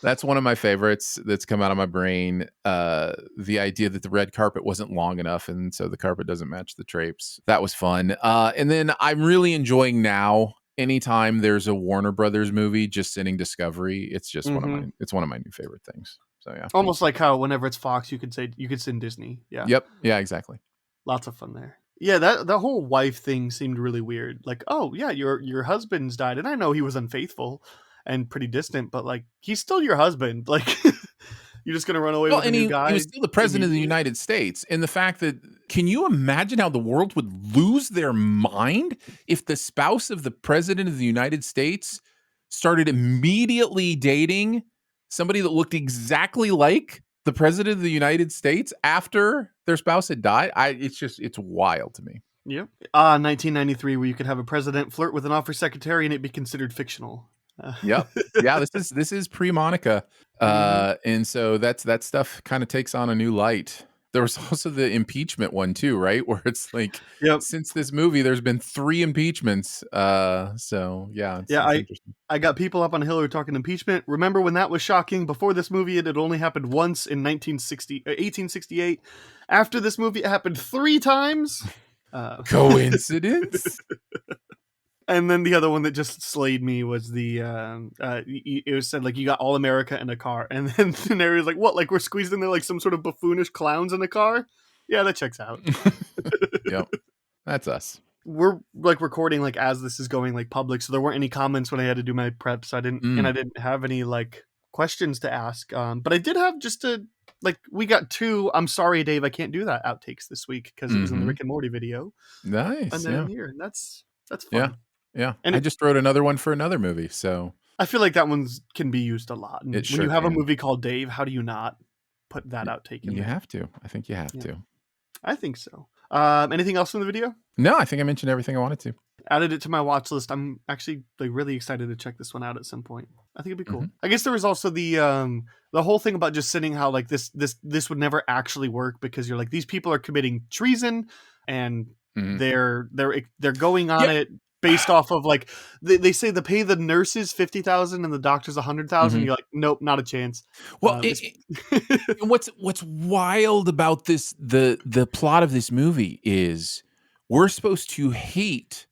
that's one of my favorites that's come out of my brain. The idea that the red carpet wasn't long enough, and so the carpet doesn't match the drapes. That was fun. And then I'm really enjoying now, anytime there's a Warner Brothers movie just sending Discovery, it's just one of my new favorite things. So yeah, almost like how whenever it's Fox, you could send Disney. Yeah. Yep. Yeah. Exactly. Lots of fun there. Yeah, that whole wife thing seemed really weird. Like, oh yeah, your husband's died, and I know he was unfaithful and pretty distant, but like he's still your husband. Like, you're just gonna run away with a new guy. He was still the president of the United States, and the fact that, can you imagine how the world would lose their mind if the spouse of the president of the United States started immediately dating somebody that looked exactly like the president of the United States after their spouse had died? It's wild to me. Yep. 1993, where you could have a president flirt with an office secretary and it be considered fictional. Yep. Yeah. This is pre-Monica, and so that stuff kind of takes on a new light. There was also the impeachment one too, right? Where it's like, since this movie, there's been 3 impeachments. So yeah, it's interesting. I got people up on a hill who are talking impeachment. Remember when that was shocking? Before this movie, it had only happened once in 1868. After this movie, it happened 3 times. Coincidence? And then the other one that just slayed me was the it was said like you got all America in a car, and then the narrator's like, what, like we're squeezed in there like some sort of buffoonish clowns in a car? Yeah, that checks out. Yep, that's us. We're like recording like as this is going like public, so there weren't any comments when I had to do my prep, so I didn't have any like questions to ask. But I did have just we got 2. I'm sorry, Dave, I can't do that outtakes this week because it was in the Rick and Morty video. Nice, and then I'm here, and that's fun. Yeah, and I just wrote another one for another movie, so I feel like that one can be used a lot. And when you have a movie called Dave, how do you not put that outtake in there? You have to. I think you have to. I think so. Anything else in the video? No, I think I mentioned everything I wanted to. Added it to my watch list. I'm actually like really excited to check this one out at some point. I think it'd be cool. I guess there was also the whole thing about just sitting how like this would never actually work because you're like, these people are committing treason and they're going on it based off of like they say they pay the nurses $50,000 and the doctors $100,000. You're like, nope, not a chance. Well, what's wild about this, the plot of this movie is we're supposed to hate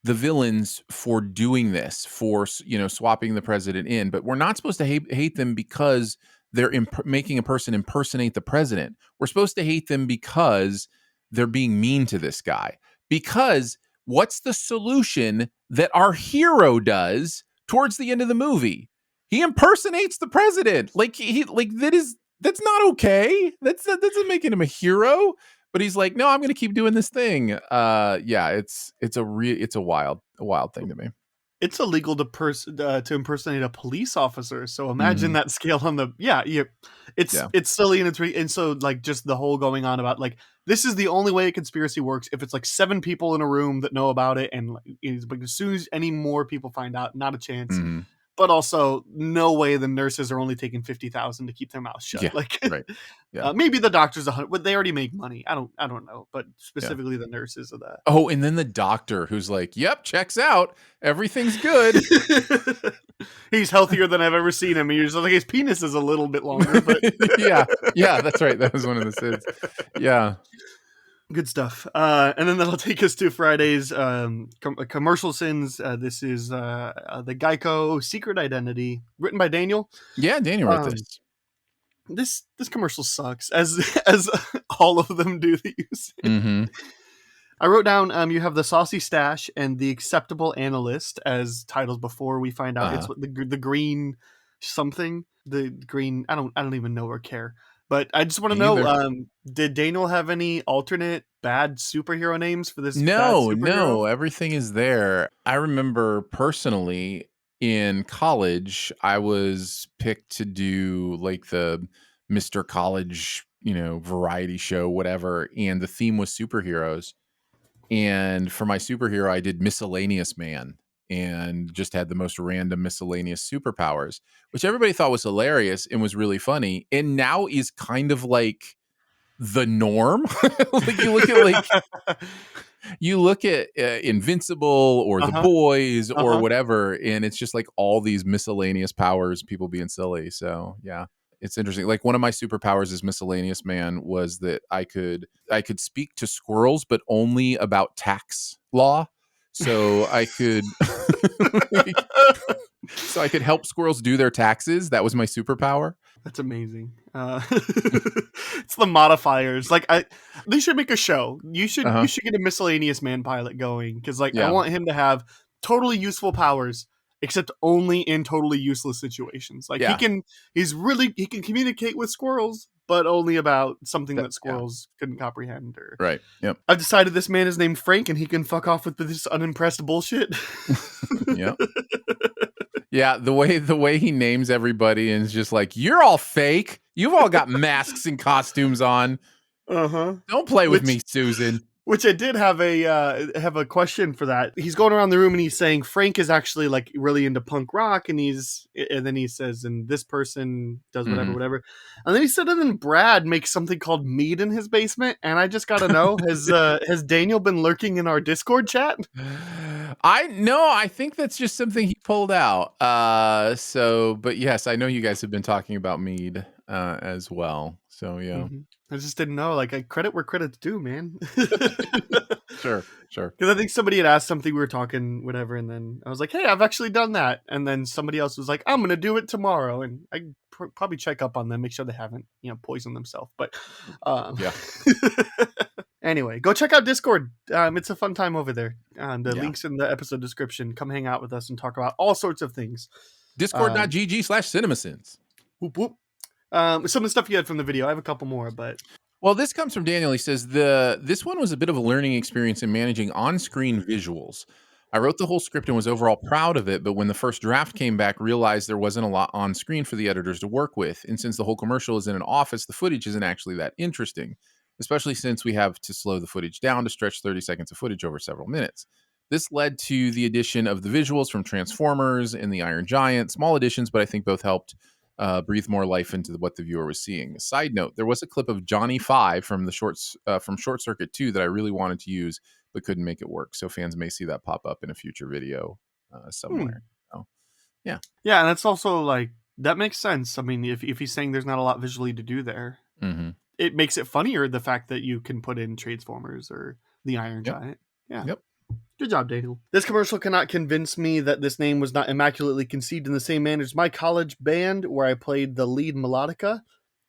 the villains for doing this, for swapping the president in, but we're not supposed to hate them because they're making a person impersonate the president. We're supposed to hate them because they're being mean to this guy. Because what's the solution that our hero does towards the end of the movie? He impersonates the president. That's not okay. That doesn't make him a hero. But he's like, no, I'm going to keep doing this thing. It's a wild thing to me. It's illegal to impersonate a police officer. So imagine that scale on the it's silly and so like just the whole going on about like this is the only way a conspiracy works if it's like 7 people in a room that know about it, and like as soon as any more people find out, not a chance. But also, no way the nurses are only taking $50,000 to keep their mouths shut. Right. Yeah. Maybe the doctors $100, but they already make money. I don't know, but specifically the nurses are that. Oh, and then the doctor who's like, "Yep, checks out. Everything's good." He's healthier than I've ever seen him. And you're just like, his penis is a little bit longer. But yeah, that's right. That was one of the sins. Yeah. Good stuff. And then that'll take us to Friday's commercial sins. This is the Geico Secret Identity, written by Daniel. Yeah, Daniel wrote this. This commercial sucks, as all of them do that you see. I wrote down, you have the saucy stash and the acceptable analyst as titles before we find out it's what the green something. The green, I don't even know or care. But I just want to Me either. know, did Daniel have any alternate bad superhero names for this bad No, superhero? everything is there. I remember personally in college, I was picked to do like the Mr. College, variety show, whatever, and the theme was superheroes. And for my superhero, I did Miscellaneous Man and just had the most random miscellaneous superpowers, which everybody thought was hilarious and was really funny. And now is kind of like the norm. Like you look at Invincible or The Uh-huh. Boys or Uh-huh. whatever, and it's just like all these miscellaneous powers, people being silly. So yeah, it's interesting. Like one of my superpowers as Miscellaneous Man was that I could speak to squirrels, but only about tax law. So I could so I could help squirrels do their taxes. That was my superpower. That's amazing. It's the modifiers. Like they should make a show. You should get a Miscellaneous Man pilot going because like I Yeah. want him to have totally useful powers, except only in totally useless situations. Like Yeah. he can communicate with squirrels, but only about something that Yeah. squirrels couldn't comprehend. Or Right. Yep. I've decided this man is named Frank, and he can fuck off with this unimpressed bullshit. Yep. Yeah, the way he names everybody and is just like, you're all fake. You've all got masks and costumes on. Don't play with me, Susan. Which I did have a question for that. He's going around the room and he's saying Frank is actually like really into punk rock, and then he says, and this person does whatever, whatever. And then he said, and then Brad makes something called mead in his basement. And I just gotta know, has Daniel been lurking in our Discord chat? I think that's just something he pulled out. But yes, I know you guys have been talking about mead as well. So yeah. I just didn't know. Like, I credit where credit's due, man. Sure. Because I think somebody had asked something, we were talking, whatever, and then I was like, hey, I've actually done that. And then somebody else was like, I'm going to do it tomorrow. And I probably check up on them, make sure they haven't, poisoned themselves. But Yeah. Anyway, go check out Discord. It's a fun time over there. The link's in the episode description. Come hang out with us and talk about all sorts of things. Discord.gg/CinemaSins. Whoop, whoop. Some of the stuff you had from the video. I have a couple more, but... Well, this comes from Daniel. He says, this one was a bit of a learning experience in managing on-screen visuals. I wrote the whole script and was overall proud of it, but when the first draft came back, realized there wasn't a lot on screen for the editors to work with. And since the whole commercial is in an office, the footage isn't actually that interesting, especially since we have to slow the footage down to stretch 30 seconds of footage over several minutes. This led to the addition of the visuals from Transformers and the Iron Giant. Small additions, but I think both helped breathe more life into what the viewer was seeing. A side note, there was a clip of Johnny Five from Short Circuit 2 that I really wanted to use, but couldn't make it work. So fans may see that pop up in a future video somewhere. So, yeah. Yeah, and that's also like, that makes sense. I mean, if he's saying there's not a lot visually to do there, it makes it funnier, the fact that you can put in Transformers or the Iron Giant. Yeah. Yep. Good job, Daniel. This commercial cannot convince me that this name was not immaculately conceived in the same manner as my college band, where I played the lead melodica.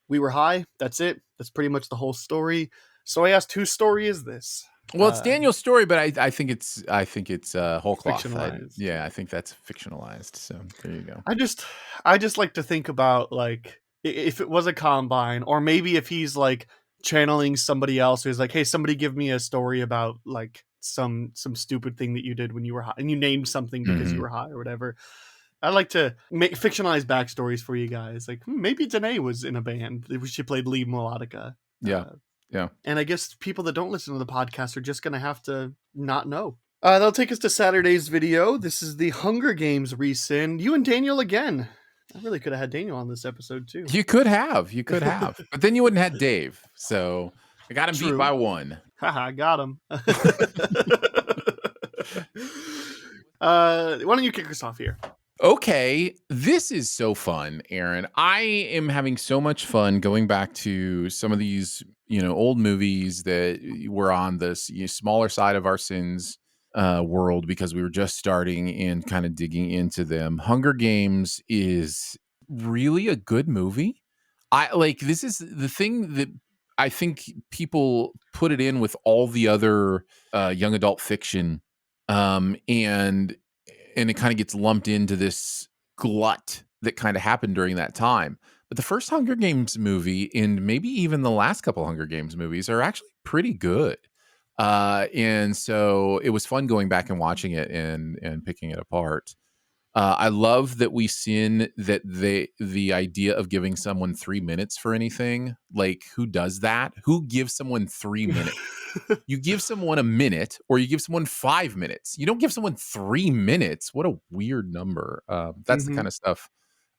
We were high. That's it. That's pretty much the whole story. So I asked, whose story is this? Well, it's Daniel's story, but I think it's whole cloth. Fictionalized. I think that's fictionalized. So there you go. I just like to think about, like, if it was a combine, or maybe if he's like channeling somebody else who's like, hey, somebody give me a story about like some stupid thing that you did when you were high, and you named something because you were high or whatever. I like to make fictionalized backstories for you guys. Like, maybe Danae was in a band. She played lead melodica. Yeah. And I guess people that don't listen to the podcast are just going to have to not know. That'll take us to Saturday's video. This is the Hunger Games rescind. You and Daniel again. I really could have had Daniel on this episode too. You could have. But then you wouldn't have had Dave. So I got him beat by one. Haha, got him. Why don't you kick us off here? Okay, this is so fun, Aaron. I am having so much fun going back to some of these, old movies that were on this smaller side of our sins world, because we were just starting and kind of digging into them. Hunger Games is really a good movie. This is the thing that I think people put it in with all the other young adult fiction, and it kind of gets lumped into this glut that kind of happened during that time. But the first Hunger Games movie and maybe even the last couple Hunger Games movies are actually pretty good. And so it was fun going back and watching it and picking it apart. I love that we seen that the idea of giving someone 3 minutes for anything. Like, who does that? Who gives someone 3 minutes? You give someone a minute, or you give someone 5 minutes. You don't give someone 3 minutes. What a weird number. That's the kind of stuff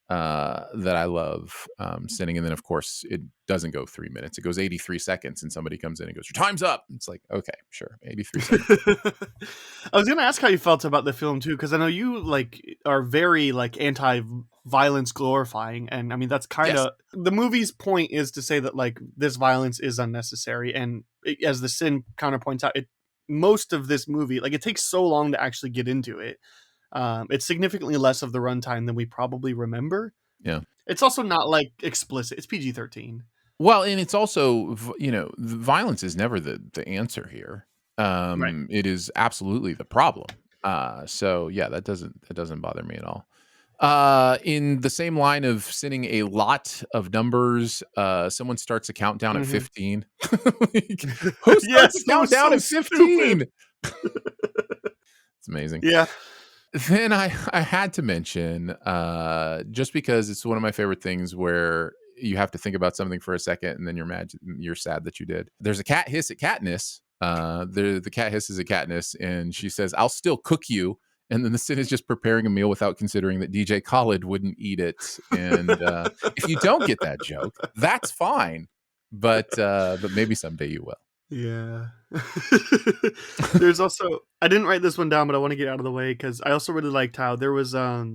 that I love sending. And then, of course, it doesn't go 3 minutes. It goes 83 seconds, and somebody comes in and goes, "Your time's up." It's like, okay, sure, 83 seconds. I was gonna ask how you felt about the film too, because I know you are very anti-violence glorifying, and I mean that's kind of the movie's point is to say that this violence is unnecessary, and as the Sin counter points out, most of this movie it takes so long to actually get into it. It's significantly less of the runtime than we probably remember. Yeah. It's also not explicit. It's PG-13. Well, and it's also, violence is never the answer here. Right. It is absolutely the problem. So yeah, that doesn't bother me at all. In the same line of sending a lot of numbers, someone starts a countdown at 15. Who starts a countdown at 15? It's amazing. Yeah. Then I had to mention, just because it's one of my favorite things where you have to think about something for a second and then you're sad that you did. There's a cat hiss at Katniss. The cat hisses at Katniss and she says, "I'll still cook you." And then the Sin is just preparing a meal without considering that DJ Khaled wouldn't eat it. And if you don't get that joke, that's fine. But maybe someday you will. Yeah. There's also, I didn't write this one down, but I want to get out of the way because I also really liked how there was a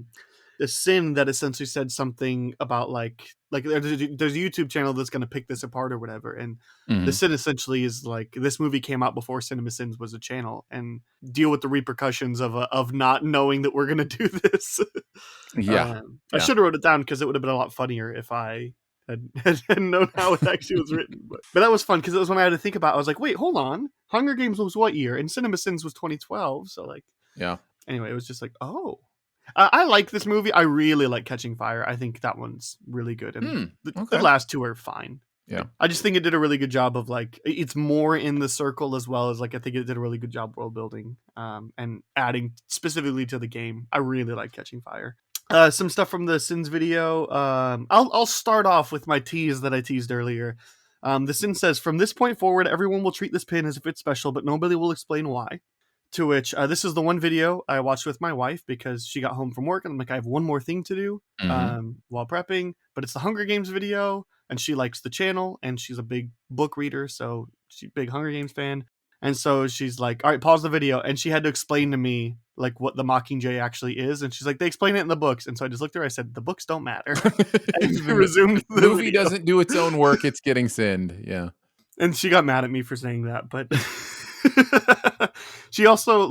Sin that essentially said something about there's a YouTube channel that's going to pick this apart or whatever, and the Sin essentially is this movie came out before CinemaSins was a channel and deal with the repercussions of not knowing that we're going to do this. I should have wrote it down because it would have been a lot funnier if I had known how it actually was written, but that was fun because it was when I had to think about it. I was like, wait, hold on, Hunger Games was what year, and CinemaSins was 2012, so anyway, it was just I like this movie. I really like Catching Fire. I think that one's really good, and the last two are fine. I just think it did a really good job of it's more in the circle, as well as I think it did a really good job world building and adding specifically to the game. I really like Catching Fire. Some stuff from the Sins video. I'll start off with my tease that I teased earlier. The Sin says, "From this point forward, everyone will treat this pin as if it's special, but nobody will explain why." To which, this is the one video I watched with my wife because she got home from work and I'm like, I have one more thing to do while prepping, but it's the Hunger Games video and she likes the channel and she's a big book reader, so she's a big Hunger Games fan. And so she's like, all right, pause the video. And she had to explain to me what the Mockingjay actually is. And she's like, they explain it in the books. And so I just looked at her, I said, the books don't matter. And she resumed the movie video. Doesn't do its own work. It's getting sinned. Yeah. And she got mad at me for saying that, but she also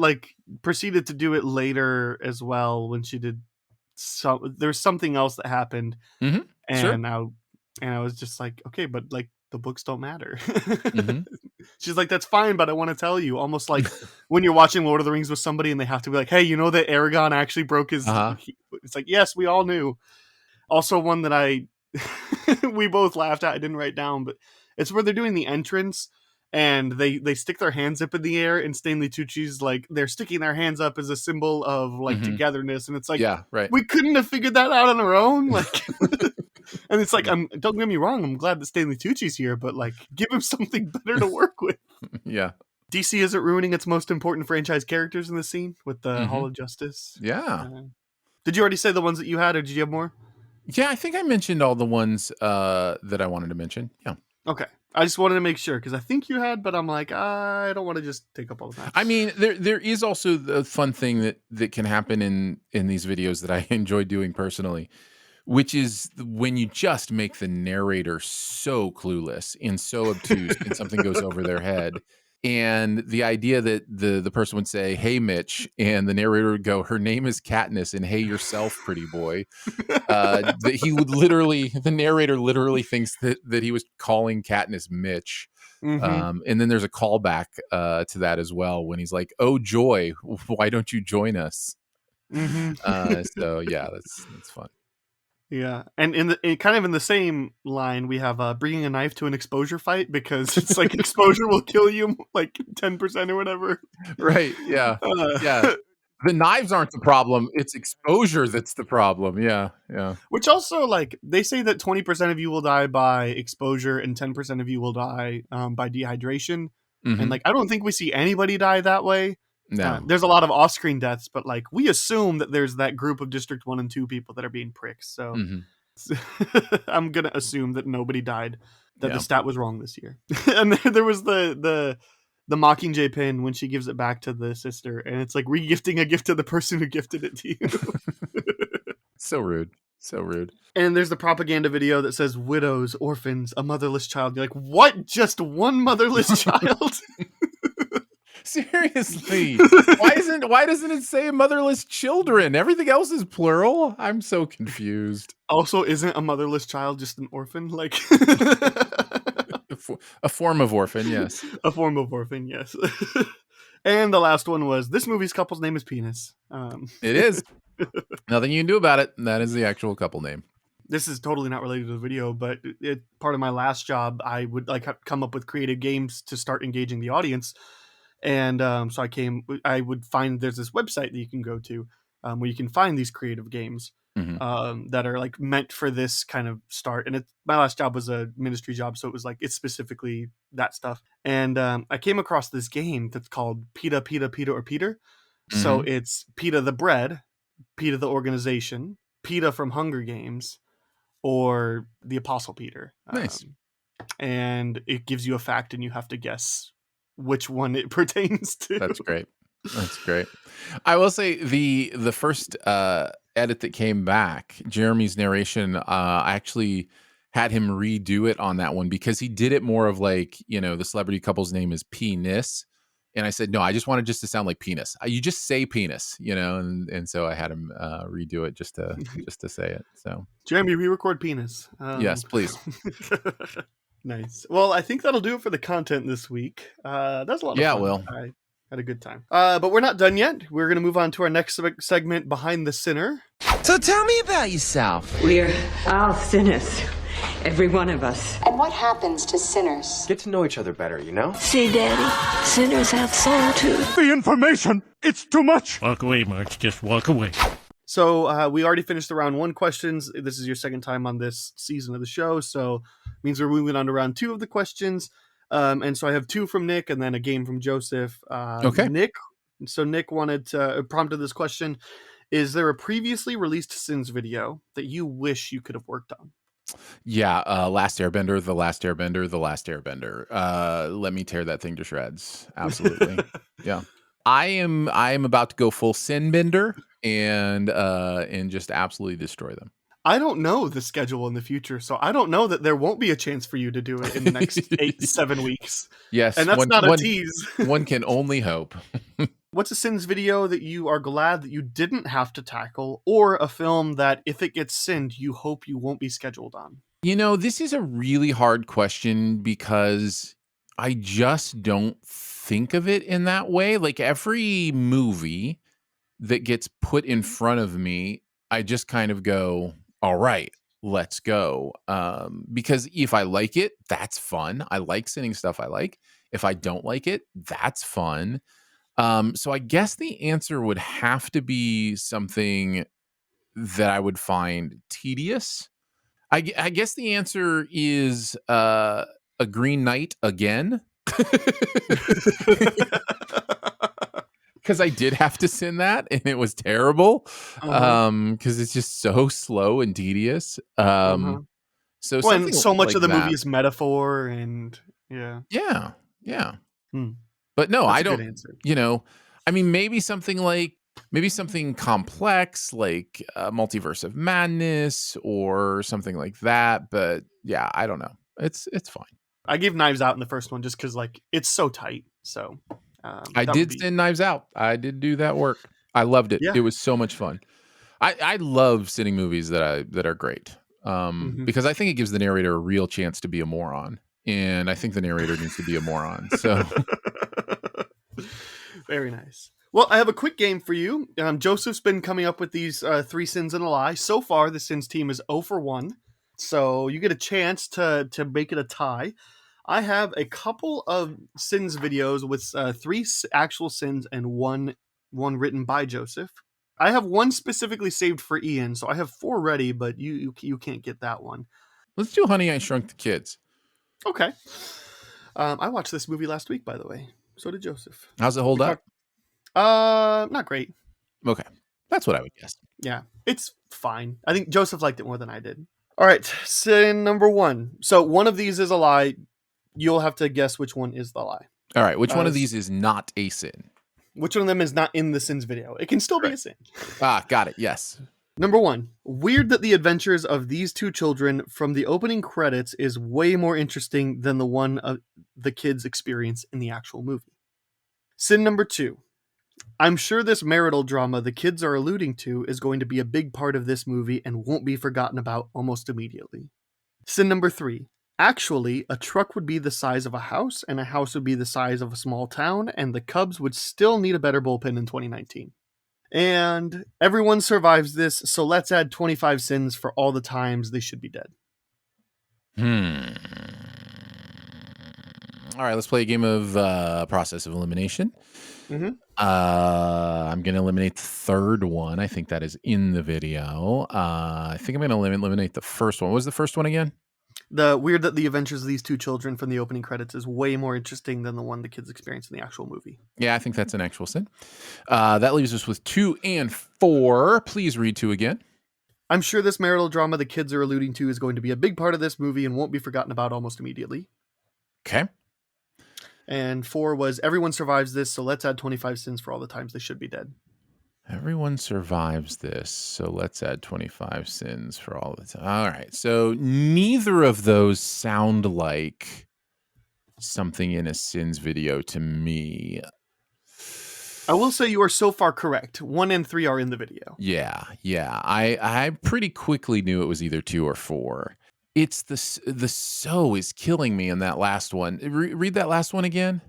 proceeded to do it later as well when she did there's something else that happened. And I was just like, okay, but the books don't matter. She's like, that's fine, but I want to tell you. Almost like when you're watching Lord of the Rings with somebody and they have to be like, hey, you know that Aragorn actually broke his it's like, yes, we all knew. Also one that we both laughed at, I didn't write down, but it's where they're doing the entrance and they stick their hands up in the air, and Stanley Tucci's they're sticking their hands up as a symbol of togetherness, and it's we couldn't have figured that out on our own. And it's don't get me wrong, I'm glad that Stanley Tucci's here, but give him something better to work with. Yeah. DC isn't ruining its most important franchise characters in the scene with the Hall of Justice. Yeah. Did you already say the ones that you had, or did you have more? Yeah, I think I mentioned all the ones that I wanted to mention. Yeah. Okay. I just wanted to make sure because I think you had, but I'm I don't want to just take up all the time. I mean, there is also the fun thing that can happen in these videos that I enjoy doing personally, which is when you just make the narrator so clueless and so obtuse and something goes over their head. And the idea that the person would say, "Hey, Mitch," and the narrator would go, "Her name is Katniss," and "Hey yourself, pretty boy." That he would the narrator literally thinks that he was calling Katniss Mitch. And then there's a callback to that as well when he's like, "Oh joy, why don't you join us?" So yeah, that's fun. Yeah, and kind of in the same line, we have bringing a knife to an exposure fight because it's like exposure will kill you like 10% or whatever. Right. Yeah. Yeah. Uh, The knives aren't the problem. It's exposure that's the problem. Yeah. Yeah. which also, like, they say that 20% of you will die by exposure and 10% of you will die by dehydration. And Mhm. like, I don't think we see anybody die that way. No. There's a lot of off-screen deaths, but like, we assume that there's that group of District 1 and 2 people that are being pricks. So Mhm. I'm gonna assume that nobody died. That Yeah. the stat was wrong this year. And there was the Mockingjay pin when she gives it back to the sister, and it's like re-gifting a gift to the person who gifted it to you. So rude. So rude. And there's the propaganda video that says widows, orphans, a motherless child. You're like, what? Just one motherless child? Seriously. Why doesn't it say motherless children? Everything else is plural. I'm so confused. Also, isn't a motherless child just an orphan? Like A form of orphan, yes. a form of orphan, yes. And the last one was this movie's couple's name is Penis. It is. Nothing you can do about it. That is the actual couple name. This is totally not related to the video, but part of my last job, I would like come up with creative games to start engaging the audience. And so I would find there's this website that you can go to where you can find these creative games that are like meant for this kind of start. And my last job was a ministry job, so it was like it's specifically that stuff. And I came across this game that's called PETA, PETA, PETA, or Peter. So it's PETA the bread, PETA the organization, PETA from Hunger Games, or the Apostle Peter. Nice. And it gives you a fact, and you have to guess which one it pertains to. That's great. That's great. I will say the first edit that came back, Jeremy's narration, I actually had him redo it on that one because he did it more of like, the celebrity couple's name is Penis. And I said, no, I just wanted just to sound like penis. You just say penis, and so I had him redo it just to say it. So Jeremy, re-record Penis. Yes, please. Nice. Well, I think that'll do it for the content this week. That's a lot of fun. Will. I had a good time. But we're not done yet. We're going to move on to our next segment, Behind the Sinner. So tell me about yourself. We're all sinners. Every one of us. And what happens to sinners? Get to know each other better, See, Daddy, sinners have soul too. The information! It's too much! Walk away, March. Just walk away. So we already finished the round 1 questions. This is your second time on this season of the show, so it means we're moving on to round 2 of the questions. And so I have 2 from Nick and then a game from Joseph. Okay. Nick prompted this question. Is there a previously released Sins video that you wish you could have worked on? Yeah, Last Airbender, The Last Airbender, The Last Airbender. Let me tear that thing to shreds. Absolutely. Yeah. I am about to go full sin bender and just absolutely destroy them. I don't know the schedule in the future, so I don't know that there won't be a chance for you to do it in the next 7 weeks. Yes. And that's not a tease. One can only hope. What's a Sins video that you are glad that you didn't have to tackle, or a film that if it gets sinned, you hope you won't be scheduled on? This is a really hard question because I just don't think of it in that way. Like every movie that gets put in front of me, I just kind of go, all right, let's go. Because if I like it, that's fun. I like sending stuff I like. If I don't like it, that's fun. So I guess the answer would have to be something that I would find tedious. I guess the answer is a Green Knight again. Because I did have to send that and it was terrible. Because it's just so slow and tedious. So and so much like of the that. movie is metaphor and Yeah. But no, That's I a don't. good answer. I mean, maybe something complex like Multiverse of Madness or something like that. But yeah, I don't know. It's fine. I gave Knives Out in the first one just because like it's so tight. So I did send Knives Out. I did do that work. I loved it. Yeah. It was so much fun. I love sending movies that are great because I think it gives the narrator a real chance to be a moron. And I think the narrator needs to be a moron. So very nice. Well, I have a quick game for you. Joseph's been coming up with these 3 sins and a lie. So far, the sins team is 0 for 1. So you get a chance to make it a tie. I have a couple of sins videos with 3 actual sins and one written by Joseph. I have one specifically saved for Ian, so I have 4 ready, but you can't get that one. Let's do Honey, I Shrunk the Kids. Okay. I watched this movie last week, by the way. So did Joseph. How's it hold up? Not great. Okay. That's what I would guess. Yeah, it's fine. I think Joseph liked it more than I did. All right, sin number 1. So one of these is a lie. You'll have to guess which one is the lie. All right, which one of these is not a sin? Which one of them is not in the sins video? It can still be a sin. Got it. Yes. Number 1. Weird that the adventures of these 2 children from the opening credits is way more interesting than the one of the kids experience in the actual movie. Sin number 2. I'm sure this marital drama the kids are alluding to is going to be a big part of this movie and won't be forgotten about almost immediately. Sin number 3. Actually, a truck would be the size of a house, and a house would be the size of a small town, and the Cubs would still need a better bullpen in 2019. And everyone survives this, so let's add 25 sins for all the times they should be dead. All right, let's play a game of process of elimination. Mm-hmm. I'm going to eliminate the third one. I think that is in the video. I think I'm going to eliminate the first one. What was the first one again? The weird that the adventures of these 2 children from the opening credits is way more interesting than the one the kids experience in the actual movie. Yeah, I think that's an actual sin. That leaves us with 2 and 4. Please read 2 again. I'm sure this marital drama the kids are alluding to is going to be a big part of this movie and won't be forgotten about almost immediately. Okay. And 4 was everyone survives this, so let's add 25 sins for all the times they should be dead. Everyone survives this, so let's add 25 sins for all the time. All right, so neither of those sound like something in a sins video to me. I will say you are so far correct. 1 and 3 are in the video. Yeah. I pretty quickly knew it was either 2 or 4. It's the so is killing me in that last one. Read that last one again.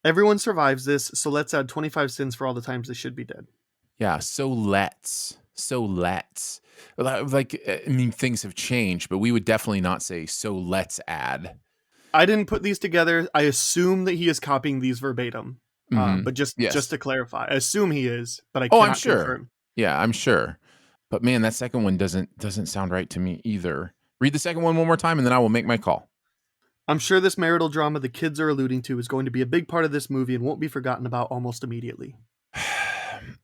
Everyone survives this, so let's add 25 sins for all the times they should be dead. Yeah, so let's. Like, I mean, things have changed, but we would definitely not say, so let's add. I didn't put these together. I assume that he is copying these verbatim. But just to clarify, I assume he is, but I cannot confirm. Yeah, I'm sure. But man, that second one doesn't sound right to me either. Read the second one more time, and then I will make my call. I'm sure this marital drama the kids are alluding to is going to be a big part of this movie and won't be forgotten about almost immediately.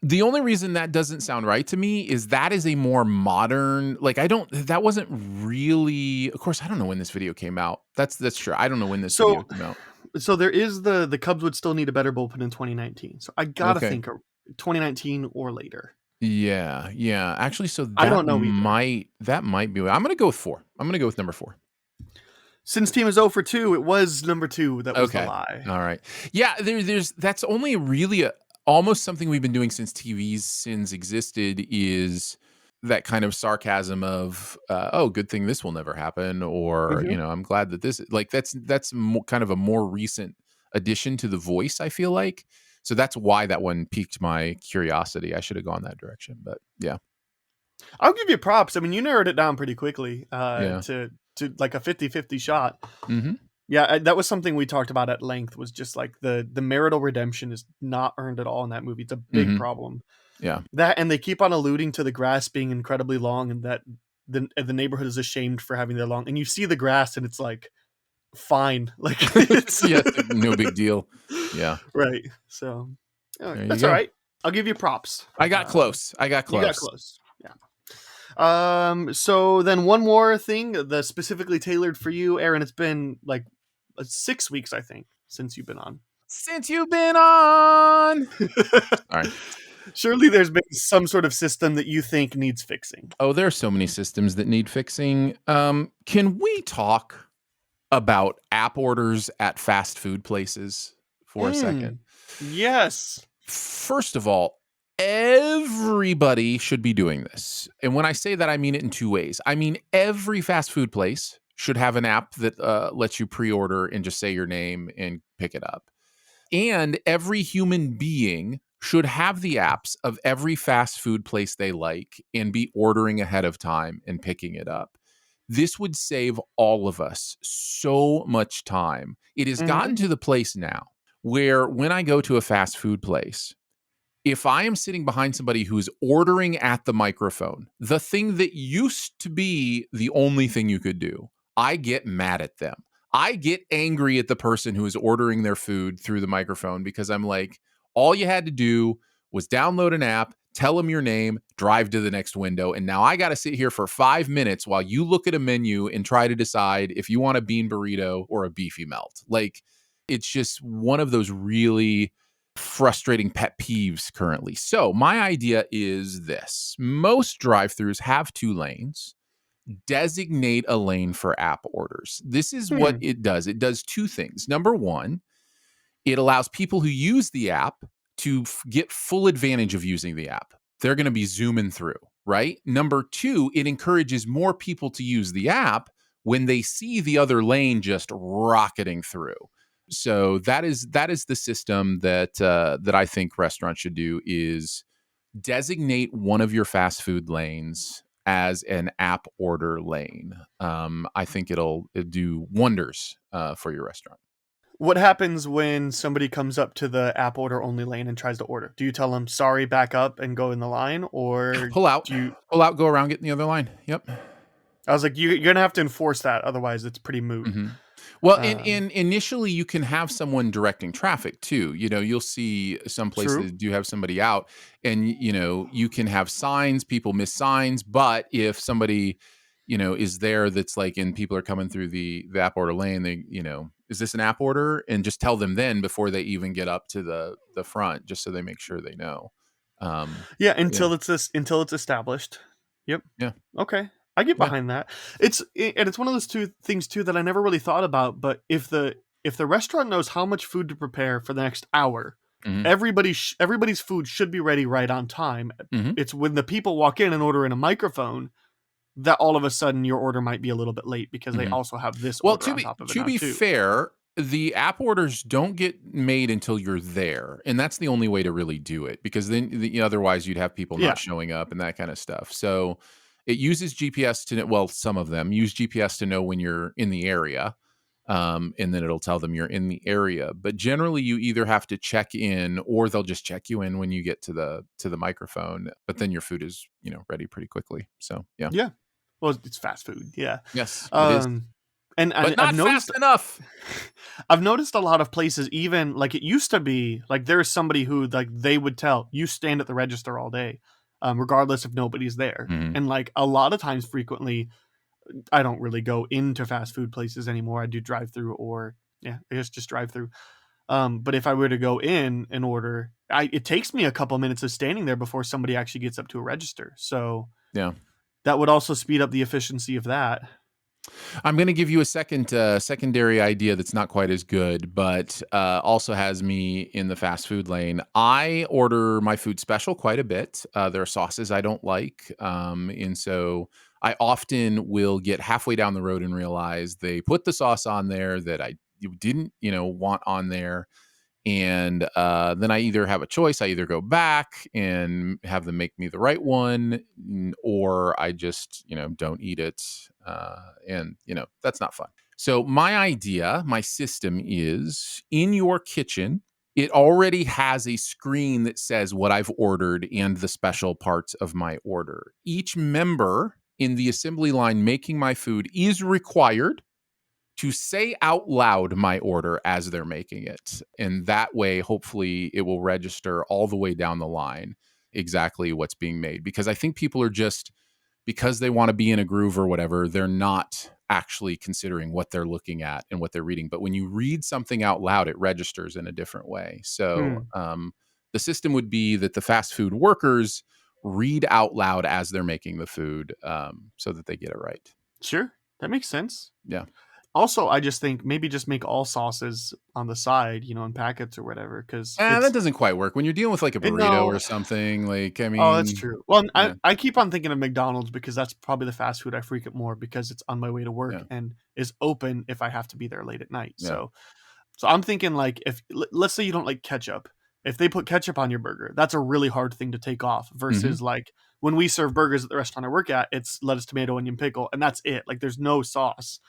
The only reason that doesn't sound right to me is that is a more modern, like, that wasn't really, of course, I don't know when this video came out. That's true. I don't know when this video came out. So there is the Cubs would still need a better bullpen in 2019. So I got to think 2019 or later. Yeah. Actually, so that I don't know that might be, I'm going to go with 4. I'm going to go with number 4. Since team is 0 for 2, it was number 2 that was the lie. All right. Yeah, that's only really almost something we've been doing since TV's sins existed, is that kind of sarcasm of, good thing this will never happen, or I'm glad that this, like, that's kind of a more recent addition to the voice, I feel like. So that's why that one piqued my curiosity. I should have gone that direction, but yeah. I'll give you props. I mean, you narrowed it down pretty quickly to like a 50-50 shot. Mm-hmm. Yeah, that was something we talked about at length, was just like the marital redemption is not earned at all in that movie. It's a big problem. Yeah. That, and they keep on alluding to the grass being incredibly long, and that the neighborhood is ashamed for having their long, and you see the grass and it's like, fine. Like, it's no big deal. Yeah. Right. So that's all right. I'll give you props. I got close. You got close. Yeah. So then one more thing, the specifically tailored for you, Aaron. It's been like 6 weeks, I think, since you've been on. All right. Surely there's been some sort of system that you think needs fixing. Oh, there are so many systems that need fixing. Can we talk about app orders at fast food places for a second? Yes. First of all, everybody should be doing this. And when I say that, I mean it in 2 ways. I mean, every fast food place should have an app that lets you pre-order and just say your name and pick it up. And every human being should have the apps of every fast food place they like and be ordering ahead of time and picking it up. This would save all of us so much time. It has gotten to the place now where when I go to a fast food place, if I am sitting behind somebody who's ordering at the microphone, the thing that used to be the only thing you could do, I get mad at them. I get angry at the person who is ordering their food through the microphone because I'm like, all you had to do was download an app, tell them your name, drive to the next window. And now I got to sit here for 5 minutes while you look at a menu and try to decide if you want a bean burrito or a beefy melt. Like, it's just one of those really frustrating pet peeves currently. So my idea is this. Most drive-thrus have 2 lanes. Designate a lane for app orders. This is what it does. It does 2 things. Number 1, it allows people who use the app to get full advantage of using the app. They're going to be zooming through, right? Number 2, it encourages more people to use the app when they see the other lane just rocketing through. So that is the system that that I think restaurants should do, is designate one of your fast food lanes as an app order lane. I think it'll do wonders for your restaurant. What happens when somebody comes up to the app order only lane and tries to order? Do you tell them, sorry, back up and go in the line, or pull out, go around, get in the other line? Yep. I was like, you're going to have to enforce that. Otherwise, it's pretty moot. Mm-hmm. Well, initially you can have someone directing traffic too. You know, you'll see some places do have somebody out, and you know, you can have signs. People miss signs, but if somebody, you know, is there that's like, and people are coming through the app order lane, they, you know, is this an app order? And just tell them then before they even get up to the front, just so they make sure they know. Until it's established. Yep. Yeah. Okay. I get behind that. It's one of those 2 things too that I never really thought about. But if the restaurant knows how much food to prepare for the next hour, everybody's food should be ready right on time. It's when the people walk in and order in a microphone that all of a sudden your order might be a little bit late because they also have this order on top of it. To be fair, the app orders don't get made until you're there, and that's the only way to really do it, because then otherwise you'd have people not showing up and that kind of stuff. So it uses GPS to know, well, some of them use GPS to know when you're in the area, and then it'll tell them you're in the area. But generally, you either have to check in, or they'll just check you in when you get to the microphone. But then your food is, you know, ready pretty quickly. So yeah. Well, it's fast food. Yeah. Yes. It is. But not I've noticed, fast enough. I've noticed a lot of places, even like it used to be, like there's somebody who like they would tell you stand at the register all day. Regardless if nobody's there. And like a lot of times, frequently, I don't really go into fast food places anymore. I do drive through, or I guess just drive through. But if I were to go in and order, it takes me a couple minutes of standing there before somebody actually gets up to a register. So that would also speed up the efficiency of that. I'm going to give you a secondary idea that's not quite as good, but also has me in the fast food lane. I order my food special quite a bit. There are sauces I don't like, and so I often will get halfway down the road and realize they put the sauce on there that I didn't, want on there. And then I either have a choice. I either go back and have them make me the right one, or I just, don't eat it. And that's not fun. So my system is, in your kitchen, it already has a screen that says what I've ordered and the special parts of my order. Each member in the assembly line making my food is required to say out loud my order as they're making it. And that way, hopefully, it will register all the way down the line exactly what's being made. Because I think people are just, because they want to be in a groove or whatever, they're not actually considering what they're looking at and what they're reading. But when you read something out loud, it registers in a different way. So the system would be that the fast food workers read out loud as they're making the food, so that they get it right. Sure. That makes sense. Yeah. Also, I just think maybe just make all sauces on the side, in packets or whatever. Because that doesn't quite work when you're dealing with like a burrito or something. Like, I mean, oh, that's true. Well, yeah. I keep on thinking of McDonald's because that's probably the fast food I frequent more, because it's on my way to work and is open if I have to be there late at night. Yeah. So I'm thinking, like, if let's say you don't like ketchup, If they put ketchup on your burger, that's a really hard thing to take off versus like when we serve burgers at the restaurant I work at, it's lettuce, tomato, onion, pickle, and that's it. Like there's no sauce.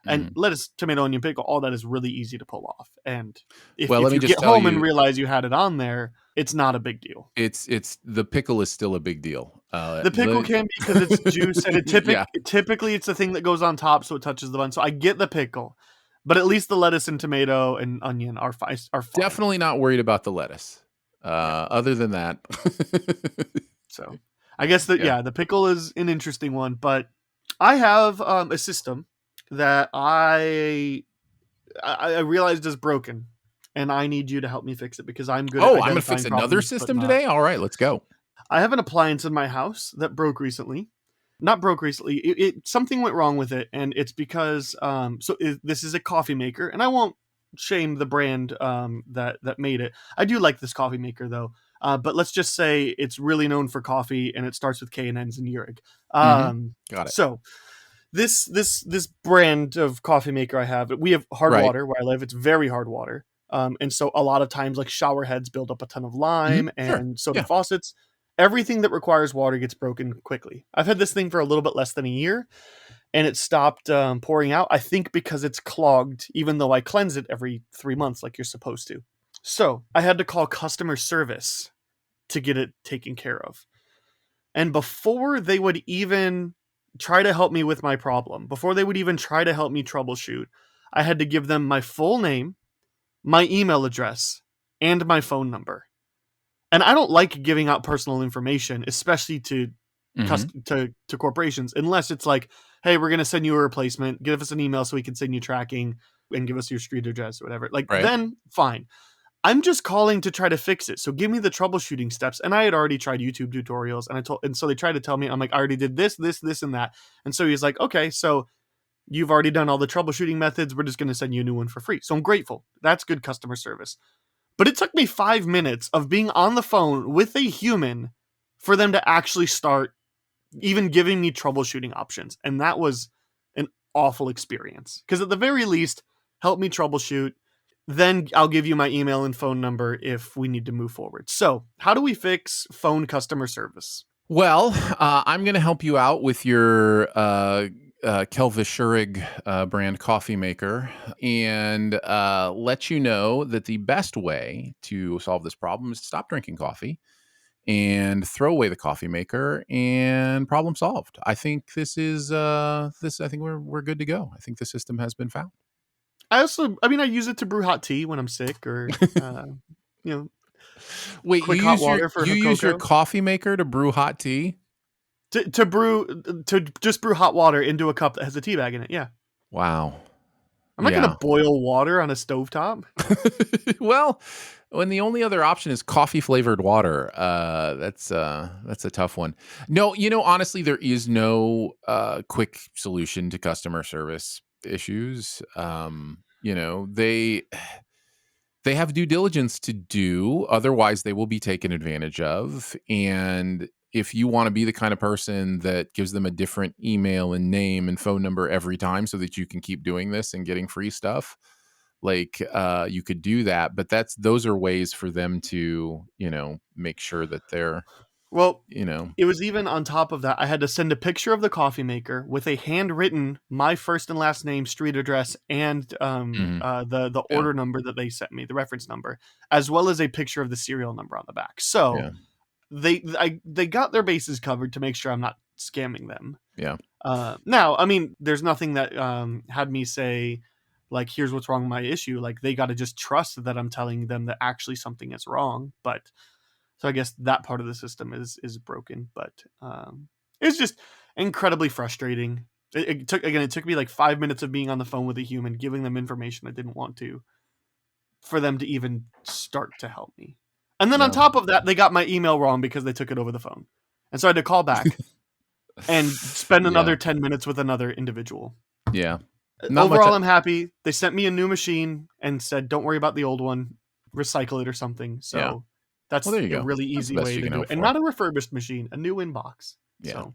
And lettuce, tomato, onion, pickle, all that is really easy to pull off. And if you get home and realize you had it on there, it's not a big deal. It's the pickle is still a big deal. The pickle can be because it's juice, and typically it's the thing that goes on top, so it touches the bun. So I get the pickle, but at least the lettuce and tomato and onion are fine. Definitely not worried about the lettuce. Other than that, so I guess the pickle is an interesting one. But I have a system that I realized is broken, and I need you to help me fix it because I'm good. I'm going to fix another system today. All right, let's go. I have an appliance in my house that broke recently. Not broke recently. Something went wrong with it, and it's because this is a coffee maker, and I won't shame the brand that made it. I do like this coffee maker though. But let's just say it's really known for coffee, and it starts with K and ends in Urig. Got it. So. This brand of coffee maker I have, we have hard water where I live. It's very hard water. And so a lot of times like shower heads build up a ton of lime and soda faucets. Everything that requires water gets broken quickly. I've had this thing for a little bit less than a year, and it stopped pouring out. I think because it's clogged, even though I cleanse it every 3 months like you're supposed to. So I had to call customer service to get it taken care of. And before they would even try to help me with my problem, before they would even try to help me troubleshoot, I had to give them my full name, my email address, and my phone number. And I don't like giving out personal information, especially to corporations, unless it's like, hey, we're going to send you a replacement, give us an email so we can send you tracking and give us your street address or whatever. Then fine. I'm just calling to try to fix it. So give me the troubleshooting steps. And I had already tried YouTube tutorials, and so they tried to tell me, I'm like, I already did this, and that. And so he's like, okay, so you've already done all the troubleshooting methods. We're just going to send you a new one for free. So I'm grateful. That's good customer service. But it took me 5 minutes of being on the phone with a human for them to actually start even giving me troubleshooting options. And that was an awful experience. Because at the very least, help me troubleshoot. Then I'll give you my email and phone number if we need to move forward. So how do we fix phone customer service? Well, I'm going to help you out with your Kelvishurig brand coffee maker and let you know that the best way to solve this problem is to stop drinking coffee and throw away the coffee maker, and problem solved. I think this is I think we're good to go. I think the system has been found. I use it to brew hot tea when I'm sick, or Wait, quick you hot water for use your coffee maker to brew hot tea? To just brew hot water into a cup that has a tea bag in it. Yeah. Wow. I'm not going to boil water on a stovetop. Well, when the only other option is coffee flavored water, that's a tough one. No, honestly, there is no quick solution to customer service issues. They have due diligence to do, otherwise they will be taken advantage of. And if you want to be the kind of person that gives them a different email and name and phone number every time so that you can keep doing this and getting free stuff, you could do that. But those are ways for them to, make sure that they're, it was even on top of that. I had to send a picture of the coffee maker with a handwritten my first and last name, street address, and the order number that they sent me, the reference number, as well as a picture of the serial number on the back. So they got their bases covered to make sure I'm not scamming them. Yeah. Now, I mean, there's nothing that had me say, like, here's what's wrong with my issue. Like, they got to just trust that I'm telling them that actually something is wrong. But so I guess that part of the system is broken, but it's just incredibly frustrating. It took me like 5 minutes of being on the phone with a human, giving them information I didn't want to, for them to even start to help me. And then on top of that, they got my email wrong because they took it over the phone. And so I had to call back and spend another 10 minutes with another individual. Yeah. Overall, I'm happy. They sent me a new machine and said, don't worry about the old one, recycle it or something. So that's a really easy way to do it. And not a refurbished machine, a new inbox. Yeah. So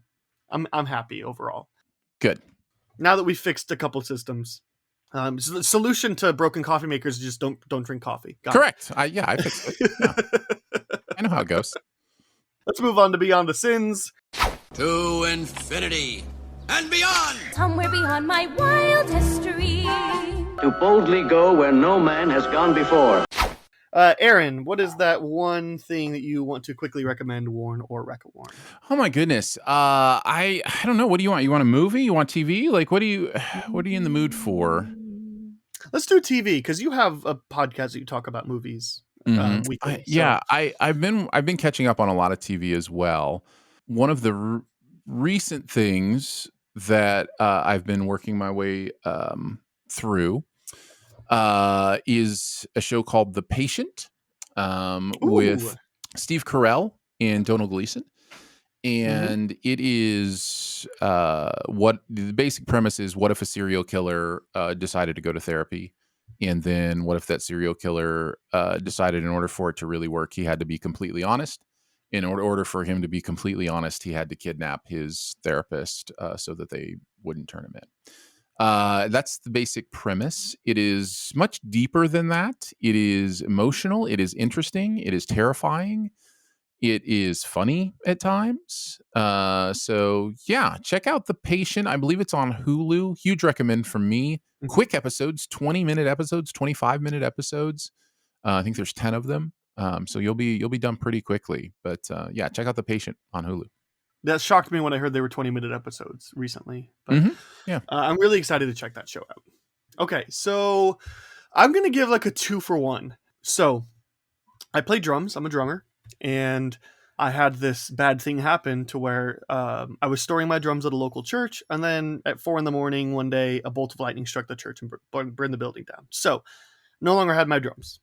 I'm happy overall. Good. Now that we've fixed a couple systems, So the solution to broken coffee makers is just don't drink coffee. Got Correct. I fixed it. Yeah. I know how it goes. Let's move on to Beyond the Sins. To infinity and beyond. Somewhere beyond my wild history. To boldly go where no man has gone before. Aaron, what is that one thing that you want to quickly recommend, warn, or reca-warn? Oh my goodness. I don't know. What do you want? You want a movie? You want TV? Like, what are you in the mood for? Let's do TV, because you have a podcast that you talk about movies weekly. I've been catching up on a lot of TV as well. One of the recent things that I've been working my way through is a show called The Patient with Steve Carell and Donald Gleason. And it is what the basic premise is: what if a serial killer decided to go to therapy? And then what if that serial killer decided in order for it to really work, he had to be completely honest. In order for him to be completely honest, he had to kidnap his therapist so that they wouldn't turn him in. That's the basic premise. It is much deeper than that. It is emotional. It is interesting. It is terrifying. It is funny at times. So yeah, check out The Patient. I believe it's on Hulu. Huge recommend from me. Quick episodes, 20-minute episodes, 25-minute episodes. I think there's 10 of them. So you'll be done pretty quickly. But yeah, check out The Patient on Hulu. That shocked me when I heard they were 20-minute episodes recently. But yeah, I'm really excited to check that show out. Okay, so I'm going to give like a 2-for-1. So I play drums. I'm a drummer. And I had this bad thing happen to where I was storing my drums at a local church. And then at 4 a.m. one day, a bolt of lightning struck the church and burned the building down. So no longer had my drums.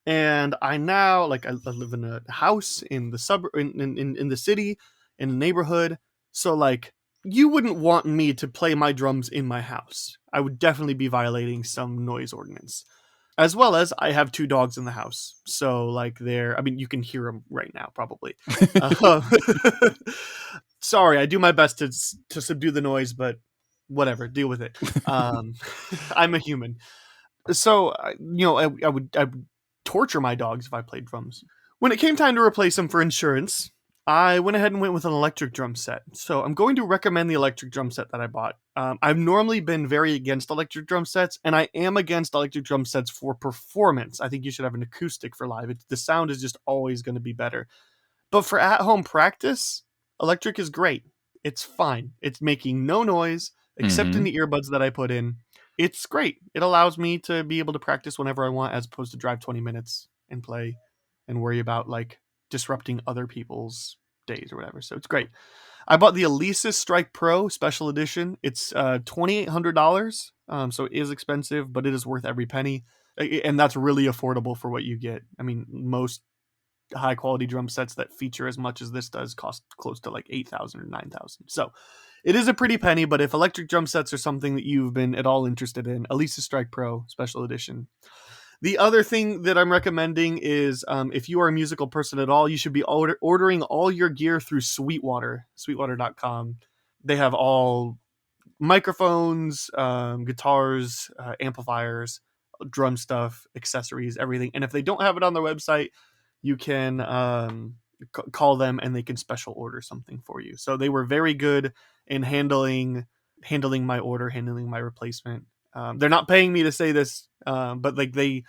And I now, like, I live in a house in the suburb, in the city, in a neighborhood. So, like, you wouldn't want me to play my drums in my house. I would definitely be violating some noise ordinance. As well as I have 2 dogs in the house. So, like, you can hear them right now, probably. Sorry, I do my best to subdue the noise, but whatever, deal with it. I'm a human. So, I would torture my dogs if I played drums. When it came time to replace them for insurance, I went ahead and went with an electric drum set. So I'm going to recommend the electric drum set that I bought. I've normally been very against electric drum sets, and I am against electric drum sets for performance. I think you should have an acoustic for live. The sound is just always going to be better. But for at-home practice, electric is great. It's fine. It's making no noise, except in the earbuds that I put in. It's great. It allows me to be able to practice whenever I want, as opposed to drive 20 minutes and play and worry about, like, disrupting other people's days or whatever. So it's great. I bought the Alesis Strike Pro Special Edition. It's $2,800. So it is expensive, but it is worth every penny. And that's really affordable for what you get. I mean, most high quality drum sets that feature as much as this does cost close to like $8,000 or $9,000. So it is a pretty penny, but if electric drum sets are something that you've been at all interested in, Alesis Strike Pro Special Edition. The other thing that I'm recommending is if you are a musical person at all, you should be ordering all your gear through Sweetwater, sweetwater.com. They have all microphones, guitars, amplifiers, drum stuff, accessories, everything. And if they don't have it on their website, you can call them and they can special order something for you. So they were very good in handling my order, handling my replacement. They're not paying me to say this, but like they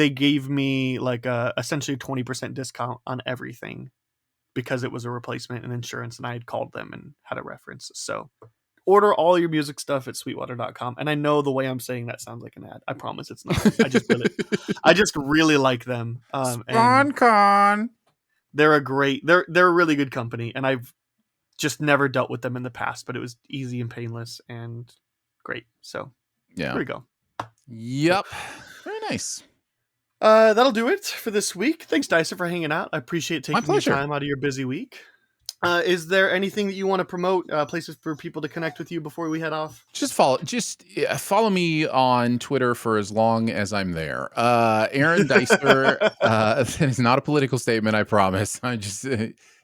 gave me like essentially a 20% discount on everything because it was a replacement and insurance, and I had called them and had a reference. So order all your music stuff at sweetwater.com. And I know the way I'm saying that sounds like an ad. I promise it's not. I just really like them. SpawnCon. They're a really good company, and I've just never dealt with them in the past, but it was easy and painless and great. So yeah, there we go. Yep. Very nice. That'll do it for this week. Thanks, Dicer, for hanging out. I appreciate taking your time out of your busy week. Is there anything that you want to promote, places for people to connect with you before we head off? Just follow me on Twitter for as long as I'm there. Aaron Dicer. It's not a political statement, I promise. I just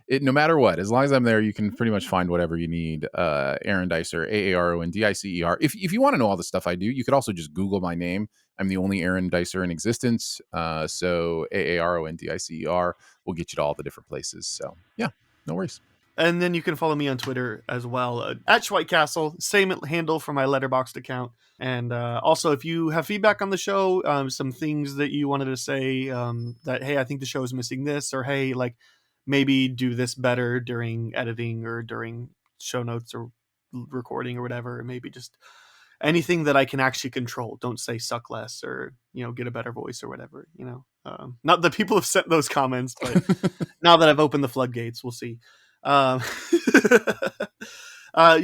no matter what, as long as I'm there, you can pretty much find whatever you need. Aaron Dicer, AARONDICER. If you want to know all the stuff I do, you could also just Google my name. I'm the only Aaron Dicer in existence. So AARONDICER will get you to all the different places. So yeah, no worries. And then you can follow me on Twitter as well, at Schweitcastle, same handle for my Letterboxd account. And also, if you have feedback on the show, some things that you wanted to say, that, hey, I think the show is missing this, or hey, like, maybe do this better during editing or during show notes or recording or whatever, maybe just anything that I can actually control. Don't say suck less or, get a better voice or whatever, Not that people have sent those comments, but now that I've opened the floodgates, we'll see. You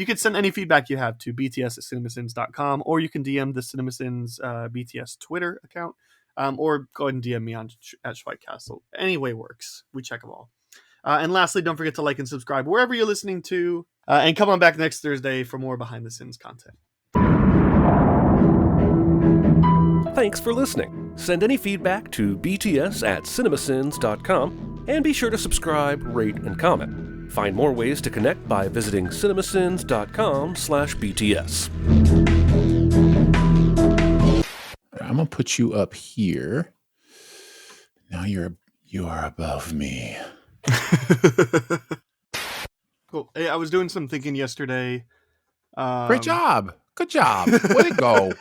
can send any feedback you have to bts@cinemasins.com, or you can DM the CinemaSins BTS Twitter account, or go ahead and DM me at Schweitcastle. Any way works. We check them all. And lastly, don't forget to like and subscribe wherever you're listening to, and come on back next Thursday for more Behind the Sins content. Thanks for listening. Send any feedback to bts@cinemasins.com, and be sure to subscribe, rate, and comment. Find more ways to connect by visiting cinemasins.com/BTS. I'm going to put you up here. Now you are above me. Cool. Hey, I was doing some thinking yesterday. Great job. Good job. Way to go.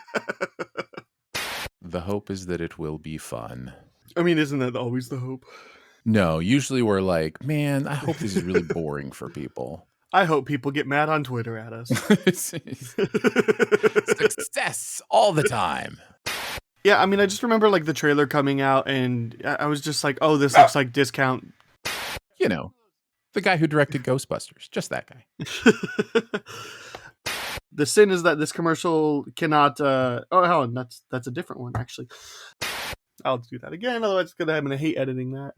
The hope is that it will be fun. I mean, isn't that always the hope? No, usually we're like, man, I hope this is really boring for people. I hope people get mad on Twitter at us. Success all the time. Yeah, I mean, I just remember like the trailer coming out, and I was just like, oh, this looks like discount. The guy who directed Ghostbusters. Just that guy. The sin is that this commercial cannot... that's a different one, actually. I'll do that again, otherwise I'm going to hate editing that.